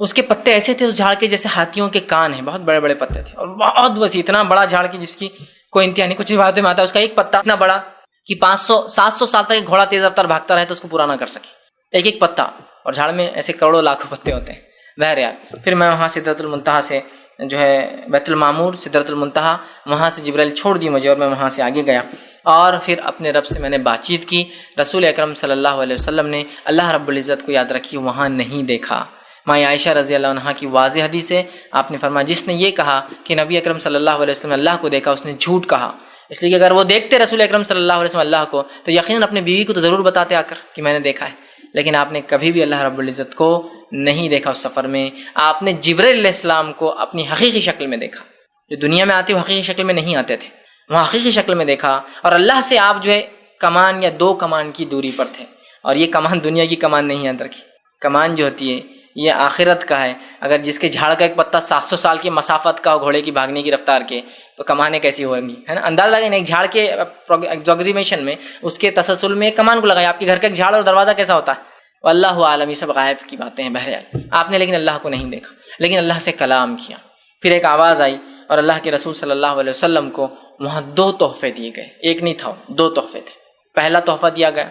اس کے پتے ایسے تھے اس جھاڑ کے جیسے ہاتھیوں کے کان ہیں, بہت بڑے بڑے پتے تھے اور بہت وسیع, اتنا بڑا جھاڑ کی جس کی کوئی انتہا نہیں. کچھ روایتوں میں آتا ہے اس کا ایک پتا اتنا بڑا کہ 500-700 سال تک ایک گھوڑا تیز رفتار بھاگتا رہے تو اس کو پورا نہ کر سکے, ایک پتا. اور جھاڑ میں ایسے کروڑوں لاکھوں پتے ہوتے ہیں. بہرحال پھر میں وہاں سدرۃ المنتہا سے جو ہے بیت المعمور سدرۃ المنتہا, وہاں سے جبرائیل چھوڑ دی مجھے اور میں وہاں سے آگے گیا اور پھر اپنے رب سے میں نے بات چیت کی. رسول اکرم صلی اللہ علیہ وسلم نے اللہ رب العزت کو یاد رکھی وہاں نہیں دیکھا. ماں عائشہ رضی اللہ عنہا کی واضح حدیث ہے, آپ نے فرمایا جس نے یہ کہا کہ نبی اکرم صلی اللہ علیہ وسلم نے اللہ کو دیکھا اس نے جھوٹ کہا. اس لیے کہ اگر وہ دیکھتے رسول اکرم صلی اللہ علیہ وسلم اللہ کو تو یقیناً اپنے بیوی کو تو ضرور بتاتے آ کر کہ میں نے دیکھا ہے, لیکن آپ نے کبھی بھی اللہ رب العزت کو نہیں دیکھا. اس سفر میں آپ نے جبرائیل علیہ السلام کو اپنی حقیقی شکل میں دیکھا. جو دنیا میں آتے وہ حقیقی شکل میں نہیں آتے تھے, وہاں حقیقی شکل میں دیکھا. اور اللہ سے آپ جو ہے کمان یا 2 کمان کی دوری پر تھے, اور یہ کمان دنیا کی کمان نہیں ہے اندر کی کمان جو ہوتی ہے یہ آخرت کا ہے. اگر جس کے جھاڑ کا ایک پتا 700 سال کی مسافت کا گھوڑے کی بھاگنے کی رفتار کے, تو کمانیں کیسی ہوں گی, ہے نا. اندازہ لگائیں ایک جھاڑ کے ایگزاگریمیشن میں اس کے تسلسل میں کمان کو لگائیں. آپ کے گھر کا ایک جھاڑ اور دروازہ کیسا ہوتا ہے, اللہ عالم, یہ سب غائب کی باتیں ہیں. بہرحال آپ نے لیکن اللہ کو نہیں دیکھا, لیکن اللہ سے کلام کیا. پھر ایک آواز آئی اور اللہ کے رسول صلی اللہ علیہ وسلم کو وہاں 2 تحفے دیے گئے. ایک نہیں تھا, 2 تحفے تھے. پہلا تحفہ دیا گیا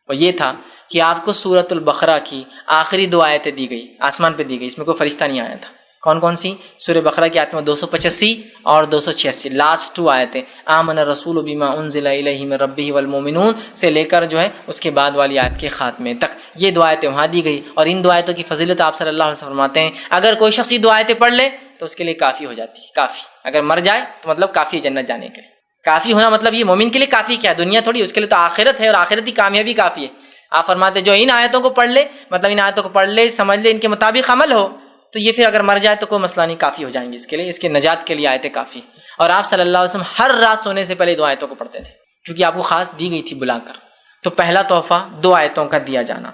وہ یہ تھا کہ آپ کو سورۃ البقرہ کی آخری 2 آیتیں دی گئی، آسمان پہ دی گئی، اس میں کوئی فرشتہ نہیں آیا تھا۔ کون کون سی؟ سورہ بقرہ کی آیت میں 285 اور 286، لاسٹ 2 آیتیں، آمن الرسول بما انزل الیہ من ربہ والمؤمنون سے لے کر جو ہے اس کے بعد والی آیت کے خاتمے تک، یہ 2 آیتیں وہاں دی گئی۔ اور ان 2 آیتوں کی فضیلت آپ صلی اللہ علیہ وسلم فرماتے ہیں اگر کوئی شخص یہ 2 آیتیں پڑھ لے تو اس کے لیے کافی ہو جاتی ہے، کافی، اگر مر جائے تو مطلب کافی جنت جانے کے لیے۔ کافی ہونا مطلب یہ مومن کے لیے کافی کیا ہے؟ دنیا تھوڑی، اس کے لیے تو آخرت ہے، اور آخرتی کامیابی کافی ہے۔ آپ فرماتے ہیں جو ان آیتوں کو پڑھ لے، مطلب ان آیتوں کو پڑھ لے، سمجھ لے، ان کے مطابق عمل ہو، تو یہ پھر اگر مر جائے تو کوئی مسئلہ نہیں، کافی ہو جائیں گے اس کے لیے، اس کے نجات کے لیے آیتیں کافی۔ اور آپ صلی اللہ علیہ وسلم ہر رات سونے سے پہلے 2 آیتوں کو پڑھتے تھے، کیونکہ آپ کو خاص دی گئی تھی بلا کر۔ تو پہلا تحفہ 2 آیتوں کا دیا جانا،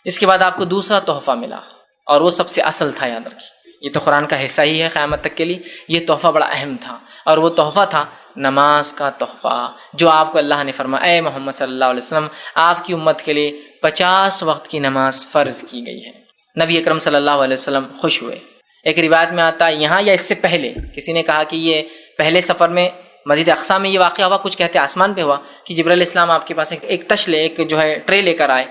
اس کے بعد آپ کو دوسرا تحفہ ملا، اور وہ سب سے اصل تھا، یاد رکھیے یہ تو قرآن کا حصہ ہی ہے قیامت تک کے لیے، یہ تحفہ بڑا اہم تھا، اور وہ تحفہ تھا نماز کا تحفہ، جو آپ کو اللہ نے فرمایا اے محمد صلی اللہ علیہ وسلم آپ کی امت کے لیے 50 وقت کی نماز فرض کی گئی ہے۔ نبی اکرم صلی اللہ علیہ وسلم خوش ہوئے۔ ایک روایت میں آتا ہے یہاں یا اس سے پہلے، کسی نے کہا کہ یہ پہلے سفر میں مسجد اقصیٰ میں یہ واقعہ ہوا، کچھ کہتے ہیں آسمان پہ ہوا، کہ جبرائیل علیہ السلام آپ کے پاس ایک تشلے، ایک جو ہے ٹرے لے کر آئے،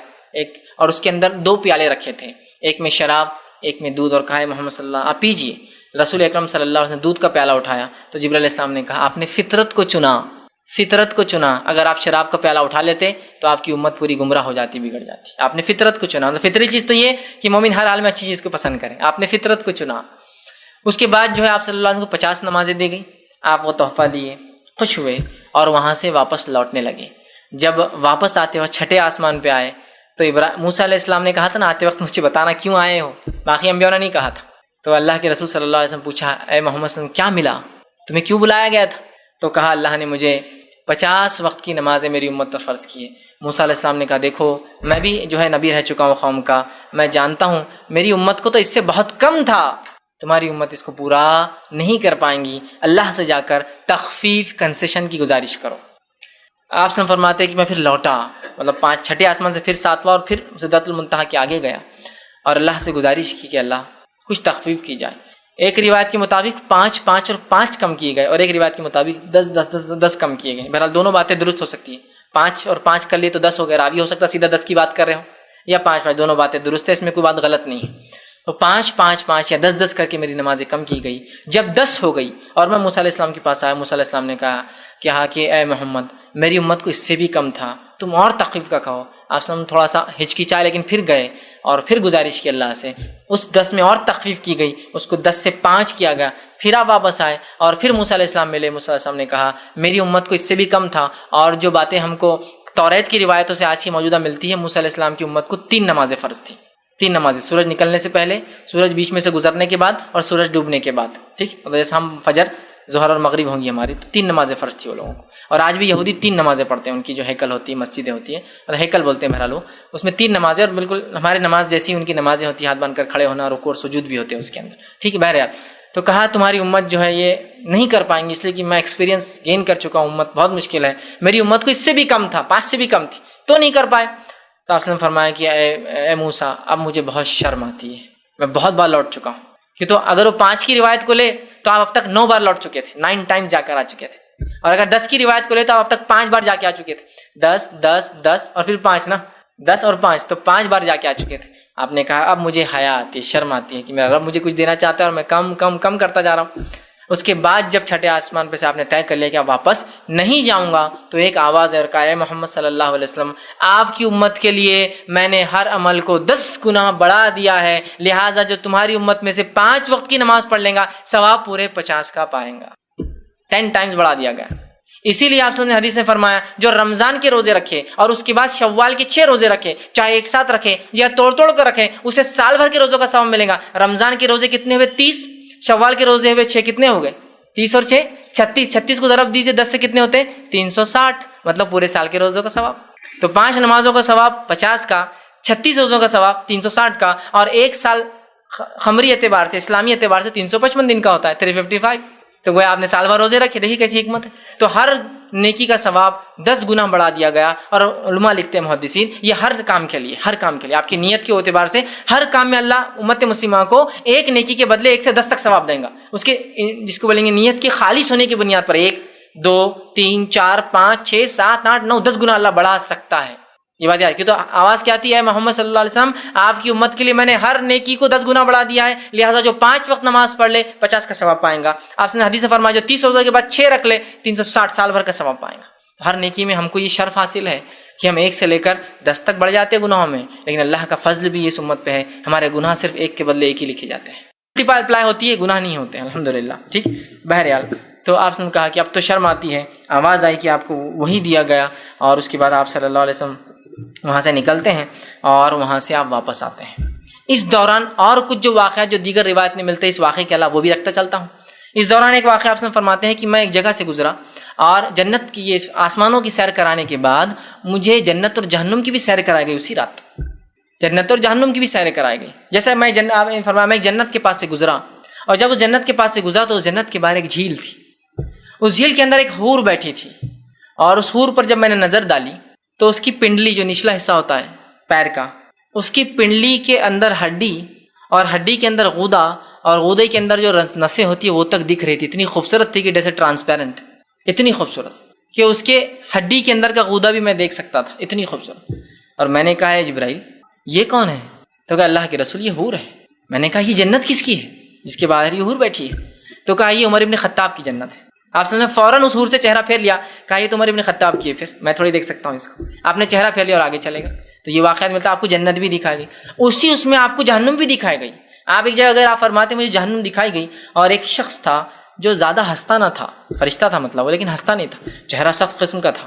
اور اس کے اندر 2 پیالے رکھے تھے، ایک میں شراب ایک میں دودھ، اور کہا محمد صلی اللہ آپ پیجیے۔ رسول اکرم صلی اللہ علیہ وسلم نے دودھ کا پیالہ اٹھایا تو جبرائیل علیہ السلام نے کہا آپ نے فطرت کو چنا، فطرت کو چنا، اگر آپ شراب کا پیالہ اٹھا لیتے تو آپ کی امت پوری گمراہ ہو جاتی، بگڑ جاتی، آپ نے فطرت کو چنا۔ فطری چیز تو یہ کہ مومن ہر حال میں اچھی چیز کو پسند کرے، آپ نے فطرت کو چنا۔ اس کے بعد جو ہے آپ صلی اللہ علیہ وسلم کو 50 نمازیں دی گئی، آپ وہ تحفہ دیے، خوش ہوئے، اور وہاں سے واپس لوٹنے لگے۔ جب واپس آتے وقت 6 آسمان پہ آئے تو موسیٰ علیہ السلام نے کہا تھا نا آتے وقت مجھے بتانا کیوں آئے ہو، باقی انبیاء نے نہیں کہا تھا۔ تو اللہ کے رسول صلی اللہ علیہ وسلم پوچھا اے محمد صلی اللہ علیہ وسلم کیا ملا، تمہیں کیوں بلایا گیا تھا؟ تو کہا اللہ نے مجھے 50 وقت کی نمازیں میری امت پر فرض کی ہے۔ موسیٰ علیہ السلام نے کہا دیکھو میں بھی جو ہے نبی رہ چکا ہوں قوم کا، میں جانتا ہوں میری امت کو تو اس سے بہت کم تھا، تمہاری امت اس کو پورا نہیں کر پائیں گی، اللہ سے جا کر تخفیف کنسیشن کی گزارش کرو۔ آپ سے فرماتے ہیں کہ میں پھر لوٹا، مطلب 6 آسمان سے پھر 7واں، اور پھر سدرۃ المنتہا کے آگے گیا، اور اللہ سے گزارش کی کہ اللہ کچھ تخفیف کی جائے۔ ایک روایت کے مطابق 5 اور 5 کم کیے گئے، اور ایک روایت کے مطابق 10 کم کیے گئے۔ بہرحال دونوں باتیں درست ہو سکتی ہیں، 5 اور 5 کر لیے تو 10 ہو گئے، راوی ہو سکتا ہے سیدھا 10 کی بات کر رہے ہو، یا 5 دونوں باتیں درست ہیں، اس میں کوئی بات غلط نہیں ہے۔ تو 5 یا 10 کر کے میری نمازیں کم کی گئی۔ جب 10 ہو گئی اور میں موسیٰ علیہ السلام کے پاس آیا، موسیٰ علیہ السلام نے کہا کہ اے محمد میری امت کو اس سے بھی کم تھا، تم اور تخفیف کا کہو۔ آپ وسلم تھوڑا سا ہچکچائے، لیکن پھر گئے اور پھر گزارش کی اللہ سے، اس 10 میں اور تخفیف کی گئی، اس کو 10 سے 5 کیا گیا۔ پھر آپ واپس آئے اور پھر موسیٰ علیہ السلام ملے، موسیٰ علیہ السلام نے کہا میری امت کو اس سے بھی کم تھا، اور جو باتیں ہم کو توریت کی روایتوں سے آج کی موجودہ ملتی ہے، موسیٰ علیہ السلام کی امت کو 3 نمازیں فرض تھیں، 3 نمازیں، سورج نکلنے سے پہلے، سورج بیچ میں سے گزرنے کے بعد، اور سورج ڈوبنے کے بعد، ٹھیک، جیسے ہم فجر ظہر اور مغرب ہوں گی ہماری، تو 3 نمازیں فرض تھی وہ لوگوں کو۔ اور آج بھی یہودی 3 نمازیں پڑھتے ہیں، ان کی جو ہیکل ہوتی ہے، مسجدیں ہوتی ہیں، اور ہیکل بولتے ہیں بہرحال، اس میں 3 نمازیں، اور بالکل ہمارے نماز جیسی ان کی نمازیں ہوتی ہیں، ہاتھ باندھ کر کھڑے ہونا، رکوع اور سجود بھی ہوتے ہیں اس کے اندر، ٹھیک ہے۔ بہرحال تو کہا تمہاری امت جو ہے یہ نہیں کر پائیں گی، اس لیے کہ میں ایکسپیرینس گین کر چکا ہوں، امت بہت مشکل ہے، میری امت کو اس سے بھی کم تھا، 5 سے بھی کم تھی، تو نہیں کر پائے۔ تو آپ نے فرمایا کہ اے موسیٰ اب مجھے بہت شرم آتی ہے، میں بہت بار لوٹ چکا ہوں، کہ تو اگر وہ 5 کی روایت کو لے تو آپ اب تک 9 بار لوٹ چکے تھے، 9 ٹائمز جا کر آ چکے تھے، اور اگر 10 کی روایت کو لے تو آپ اب تک 5 بار جا کے آ چکے تھے، 10 اور پھر 5 نا، 10 اور 5 تو 5 بار جا کے آ چکے تھے۔ آپ نے کہا اب مجھے حیا آتی ہے، شرم آتی ہے کہ میرا رب مجھے کچھ دینا چاہتا ہے اور میں کم کرتا جا رہا ہوں۔ اس کے بعد جب 6 آسمان پہ سے آپ نے طے کر لیا کہ آپ واپس نہیں جاؤں گا، تو ایک آواز ہے، اے محمد صلی اللہ علیہ وسلم آپ کی امت کے لیے میں نے ہر عمل کو 10 گنا بڑھا دیا ہے، لہٰذا جو تمہاری امت میں سے 5 وقت کی نماز پڑھ لیں گا ثواب پورے 50 کا پائیں گا، 10 ٹائمز بڑھا دیا گیا۔ اسی لیے آپ نے حدیث میں فرمایا جو رمضان کے روزے رکھے اور اس کے بعد شوال کے 6 روزے رکھے، چاہے ایک ساتھ رکھے یا توڑ کر رکھے، اسے سال بھر کے روزوں کا ثواب ملے گا۔ رمضان کے روزے کتنے ہوئے؟ 30، شوال کے روزے ہوئے 6، کتنے ہو گئے؟ 30 اور 6 36، 36 کو ضرب دیجیے 10 سے کتنے ہوتے ہیں؟ 360، مطلب پورے سال کے روزوں کا ثواب۔ تو 5 نمازوں کا ثواب 50 کا، 36 روزوں کا ثواب 360 کا، اور ایک سال خمری اعتبار سے، اسلامی اعتبار سے 355 دن کا ہوتا ہے، 355۔ تو گویا آپ نے سال بھر روزے رکھے، دیکھیے کیسی حکمت ہے۔ تو ہر نیکی کا ثواب 10 گنا بڑھا دیا گیا، اور علماء لکھتے ہیں محدثین یہ ہر کام کے لیے آپ کی نیت کے اعتبار سے ہر کام میں اللہ امت مسلمہ کو ایک نیکی کے بدلے 1 سے 10 تک ثواب دیں گا، اس کے جس کو بولیں گے نیت کے خالص ہونے کی بنیاد پر 1، 2، 3، 4، 5، 6، 7، 8، 9، 10 گنا اللہ بڑھا سکتا ہے، یہ بات یاد کی تو آواز کیا آتی ہے محمد صلی اللہ علیہ وسلم آپ کی امت کے لیے میں نے ہر نیکی کو 10 گنا بڑھا دیا ہے، لہٰذا جو 5 وقت نماز پڑھ لے 50 کا ثواب پائیں گا۔ آپ نے حدیث فرمایا جو 30 روزہ کے بعد 6 رکھ لے 360 سال بھر کا ثواب پائیں گا۔ ہر نیکی میں ہم کو یہ شرف حاصل ہے کہ ہم 1 سے لے کر 10 تک بڑھ جاتے ہیں گناہوں میں، لیکن اللہ کا فضل بھی اس امت پہ ہے، ہمارے گناہ صرف 1 کے بدلے 1 ہی لکھے جاتے ہیں، ملٹی پلائی ہوتی ہے، گناہ نہیں ہوتے ہیں الحمدللہ۔ ٹھیک، بہرحال تو آپ نے کہا کہ اب تو شرم آتی ہے، آواز آئی کہ آپ کو وہی دیا گیا، اور اس کے بعد آپ صلی اللہ علیہ وسلم وہاں سے نکلتے ہیں اور وہاں سے آپ واپس آتے ہیں۔ اس دوران اور کچھ جو واقعات جو دیگر روایت میں ملتے ہیں اس واقعے کے علاوہ وہ بھی رکھتا چلتا ہوں۔ اس دوران ایک واقعہ آپ سے فرماتے ہیں کہ میں ایک جگہ سے گزرا اور جنت کی یہ آسمانوں کی سیر کرانے کے بعد مجھے جنت اور جہنم کی بھی سیر کرائی گئی اسی رات، جنت اور جہنم کی بھی سیر کرائی گئی۔ جیسے میں آپ نے فرمایا میں جنت کے پاس سے گزرا، اور جب اس جنت کے پاس سے گزرا تو اس جنت کے باہر ایک جھیل تھی، اس جھیل کے اندر ایک حور بیٹھی تھی، اور اس حور پر جب میں نے نظر ڈالی تو اس کی پنڈلی جو نچلا حصہ ہوتا ہے پیر کا، اس کی پنڈلی کے اندر ہڈی، اور ہڈی کے اندر غدہ، اور غدے کے اندر جو نسیں ہوتی ہیں وہ تک دکھ رہی تھی، اتنی خوبصورت تھی کہ جیسے ٹرانسپیرنٹ، اتنی خوبصورت کہ اس کے ہڈی کے اندر کا غدہ بھی میں دیکھ سکتا تھا، اتنی خوبصورت۔ اور میں نے کہا ہے جبرائیل یہ کون ہے؟ تو کہا اللہ کے رسول یہ حور ہے۔ میں نے کہا یہ جنت کس کی ہے جس کے باہر یہ حور بیٹھی ہے؟ تو کہا یہ عمر ابن خطاب کی جنت ہے۔ آپ نے فوراً اس حور سے چہرہ پھیر لیا، کہا یہ تو عمر ابن خطاب کی ہے، پھر میں تھوڑی دیکھ سکتا ہوں اس کو۔ آپ نے چہرہ پھیر لیا اور آگے چلے گا، تو یہ واقعات ملتا ہے آپ کو جنت بھی دکھائی گئی، اس میں آپ کو جہنم بھی دکھائی گئی۔ آپ ایک جگہ اگر آپ فرماتے مجھے جہنم دکھائی گئی، اور ایک شخص تھا جو زیادہ ہنستا نہ تھا، فرشتہ تھا مطلب وہ، لیکن ہنستا نہیں تھا، چہرہ سخت قسم کا تھا،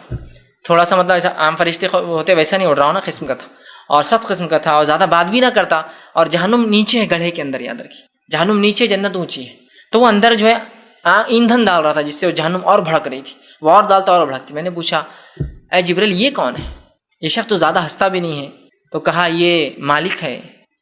تھوڑا سا مطلب ایسا عام فرشتے ہوتے ویسا نہیں اڑ رہا ہوں نا قسم کا تھا، اور سخت قسم کا تھا، اور زیادہ بات بھی نہ کرتا، اور جہنم نیچے ہے گڑھے کے اندر، یاد رکھیے جہنم نیچے جنت اونچی ہے، تو وہ اندر جو ہے ایندھن ڈال رہا تھا جس سے وہ جہنم اور بھڑک رہی تھی، وہ اور ڈالتا اور بھڑکتی۔ میں نے پوچھا اے جبریل یہ کون ہے؟ یہ شخص تو زیادہ ہنستا بھی نہیں ہے۔ تو کہا یہ مالک ہے،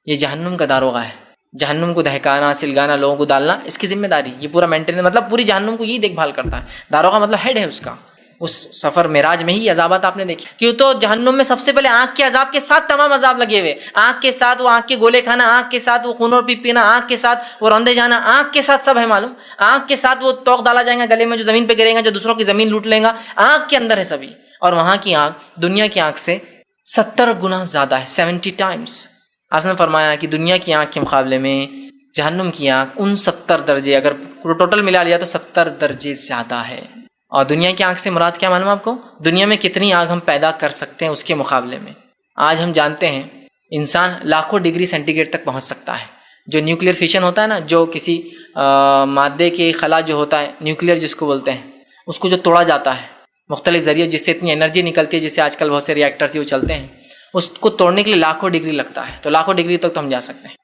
یہ جہنم کا داروغہ ہے، جہنم کو دہکانا سلگانا لوگوں کو ڈالنا اس کی ذمہ داری، یہ پورا مینٹیننس مطلب پوری جہنم کو یہی دیکھ بھال کرتا ہے، داروغہ مطلب ہیڈ ہے اس کا۔ اس سفر معراج میں ہی عذابات آپ نے دیکھی، کیوں تو جہنم میں سب سے پہلے آنکھ کے عذاب کے ساتھ تمام عذاب لگے ہوئے، آنکھ کے ساتھ وہ آنکھ کے گولے کھانا، آنکھ کے ساتھ وہ خون اور پیپ پینا، آنکھ کے ساتھ وہ روندے جانا، آنکھ کے ساتھ سب ہے معلوم، آنکھ کے ساتھ وہ توق ڈالا جائے گا گلے میں جو زمین پہ گرے گا، جو دوسروں کی زمین لوٹ لیں گا، آنکھ کے اندر ہے سبھی۔ اور وہاں کی آنکھ دنیا کی آنکھ سے 70 گنا زیادہ ہے، 70 ٹائمز۔ آپ نے فرمایا کہ دنیا کی آنکھ کے مقابلے میں جہنم کی آنکھ 69 درجے، اگر ٹوٹل ملا لیا تو 70 درجے زیادہ ہے۔ اور دنیا کی آنکھ سے مراد کیا معلوم آپ کو؟ دنیا میں کتنی آگ ہم پیدا کر سکتے ہیں اس کے مقابلے میں۔ آج ہم جانتے ہیں انسان لاکھوں ڈگری سینٹی گریڈ تک پہنچ سکتا ہے، جو نیوکلیئر فیشن ہوتا ہے نا، جو کسی مادے کے خلا جو ہوتا ہے نیوکلیئر جس کو بولتے ہیں، اس کو جو توڑا جاتا ہے مختلف ذریعے جس سے اتنی انرجی نکلتی ہے، جس سے آج کل بہت سے ریئیکٹرز وہ چلتے ہیں، اس کو توڑنے کے لیے لاکھوں ڈگری لگتا ہے، تو لاکھوں ڈگری تک تو ہم جا سکتے ہیں۔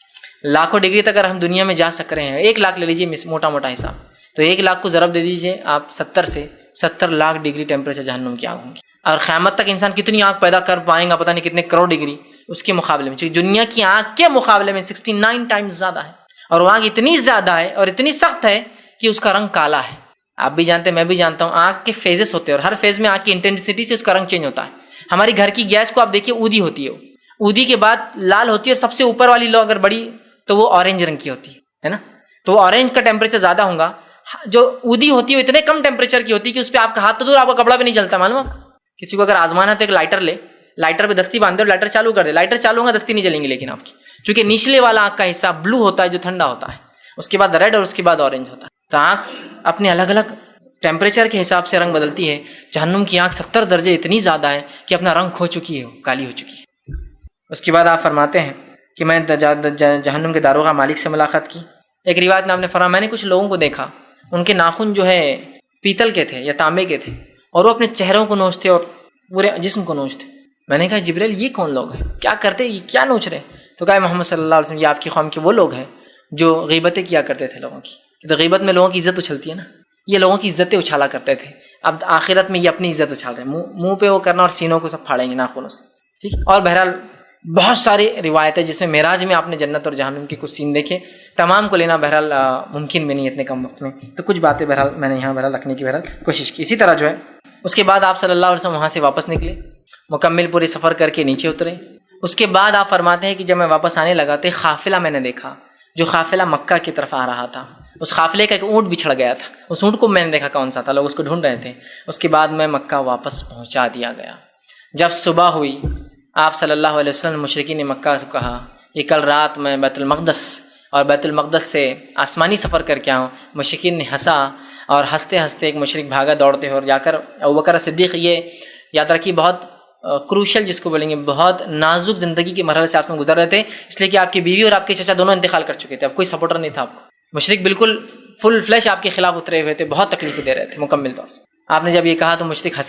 لاکھوں ڈگری تک اگر ہم دنیا میں جا سک رہے ہیں، 1 لاکھ لے لیجیے موٹا موٹا حساب، تو 1 لاکھ کو ضرب دے دیجیے آپ 70 سے، 70 لاکھ ڈگری ٹیمپریچر جہنم کی آگ ہوگی۔ اور قیامت تک انسان کتنی آگ پیدا کر پائیں گا پتہ نہیں کتنے کروڑ ڈگری اس کے مقابلے میں، دنیا کی آگ کے مقابلے میں 69 ٹائمز زیادہ ہے، اور وہ آگ اتنی زیادہ ہے اور اتنی سخت ہے کہ اس کا رنگ کالا ہے۔ آپ بھی جانتے ہیں میں بھی جانتا ہوں، آگ کے فیزز ہوتے ہیں اور ہر فیز میں آگ کی انٹینسٹی سے اس کا رنگ چینج ہوتا ہے۔ ہماری گھر کی گیس کو آپ دیکھیے اودی ہوتی ہے، اودی کے بعد لال ہوتی ہے، اور سب سے اوپر والی لو اگر بڑی تو وہ اورنج رنگ کی ہوتی ہے نا، تو وہ اورنج کا ٹیمپریچر زیادہ ہوگا، جو اودی ہوتی ہے وہ اتنے کم ٹیمپریچر کی ہوتی ہے کہ اس پہ آپ کا ہاتھ تو دور آپ کا کپڑا بھی نہیں جلتا معلوم آپ کو۔ کسی کو اگر آزمانا تو ایک لائٹر لے، لائٹر پہ دستی باندھ دے اور لائٹر چالو کر دے، لائٹر چالو ہوگا دستی نہیں جلیں گی لیکن آپ کی، چونکہ نچلے والا آنکھ کا حصہ بلو ہوتا ہے جو ٹھنڈا ہوتا ہے، اس کے بعد ریڈ اور اس کے بعد اورنج ہوتا ہے، تو آنکھ اپنے الگ الگ ٹیمپریچر کے حساب سے رنگ بدلتی ہے۔ جہنم کی آنکھ 70 درجے اتنی زیادہ ہے کہ اپنا رنگ کھو چکی ہے، کالی ہو چکی ہے۔ اس کے بعد آپ فرماتے ہیں کہ میں جہنم کے داروغہ مالک سے ملاقات کی۔ ایک روایت میں آپ نے فرمایا میں نے کچھ لوگوں کو دیکھا، ان کے ناخن جو ہے پیتل کے تھے یا تانبے کے تھے، اور وہ اپنے چہروں کو نوچتے اور پورے جسم کو نوچتے۔ میں نے کہا جبریل یہ کون لوگ ہیں، کیا کرتے، یہ کیا نوچ رہے؟ تو کہا محمد صلی اللہ علیہ وسلم یہ آپ کی قوم کے وہ لوگ ہیں جو غیبتیں کیا کرتے تھے لوگوں کی، تو غیبت میں لوگوں کی عزت اچھلتی ہے نا، یہ لوگوں کی عزتیں اچھالا کرتے تھے، اب آخرت میں یہ اپنی عزت اچھال رہے ہیں، منہ پہ وہ کرنا اور سینوں کو سب پھاڑیں گے ناخنوں سے، ٹھیک۔ اور بہرحال بہت ساری روایتیں جس میں معراج میں آپ نے جنت اور جہنم کے کچھ سین دیکھے، تمام کو لینا بہرحال ممکن بھی نہیں ہے اتنے کم وقت میں، تو کچھ باتیں بہرحال میں نے یہاں بہرحال رکھنے کی بہرحال کوشش کی۔ اسی طرح جو ہے اس کے بعد آپ صلی اللہ علیہ وسلم وہاں سے واپس نکلے، مکمل پورے سفر کر کے نیچے اترے۔ اس کے بعد آپ فرماتے ہیں کہ جب میں واپس آنے لگا تو ایک قافلہ میں نے دیکھا، جو قافلہ مکہ کی طرف آ رہا تھا، اس قافلے کا ایک اونٹ بچھڑ گیا تھا، اس اونٹ کو میں نے دیکھا کون سا تھا، لوگ اس کو ڈھونڈ رہے تھے۔ اس کے بعد میں مکہ واپس پہنچا دیا گیا۔ جب صبح ہوئی آپ صلی اللہ علیہ وسلم نے مشرکین مکہ سے کہا کہ کل رات میں بیت المقدس اور بیت المقدس سے آسمانی سفر کر کے آؤں. مشرکین نے ہنسا اور ہنستے ہنستے ایک مشرک بھاگا دوڑتے ہوئے اور جا کر ابوبکر صدیق، یہ یاد رکھیے بہت کروشل جس کو بولیں گے، بہت نازک زندگی کے مرحلے سے آپ سے گزر رہے تھے، اس لیے کہ آپ کی بیوی اور آپ کے چچا دونوں انتقال کر چکے تھے، اب کوئی سپورٹر نہیں تھا آپ کو. مشرک بالکل فل فلیش آپ کے خلاف اترے ہوئے تھے، بہت تکلیفیں دے رہے تھے مکمل طور سے. آپ نے جب یہ کہا تو مشرک ہنسے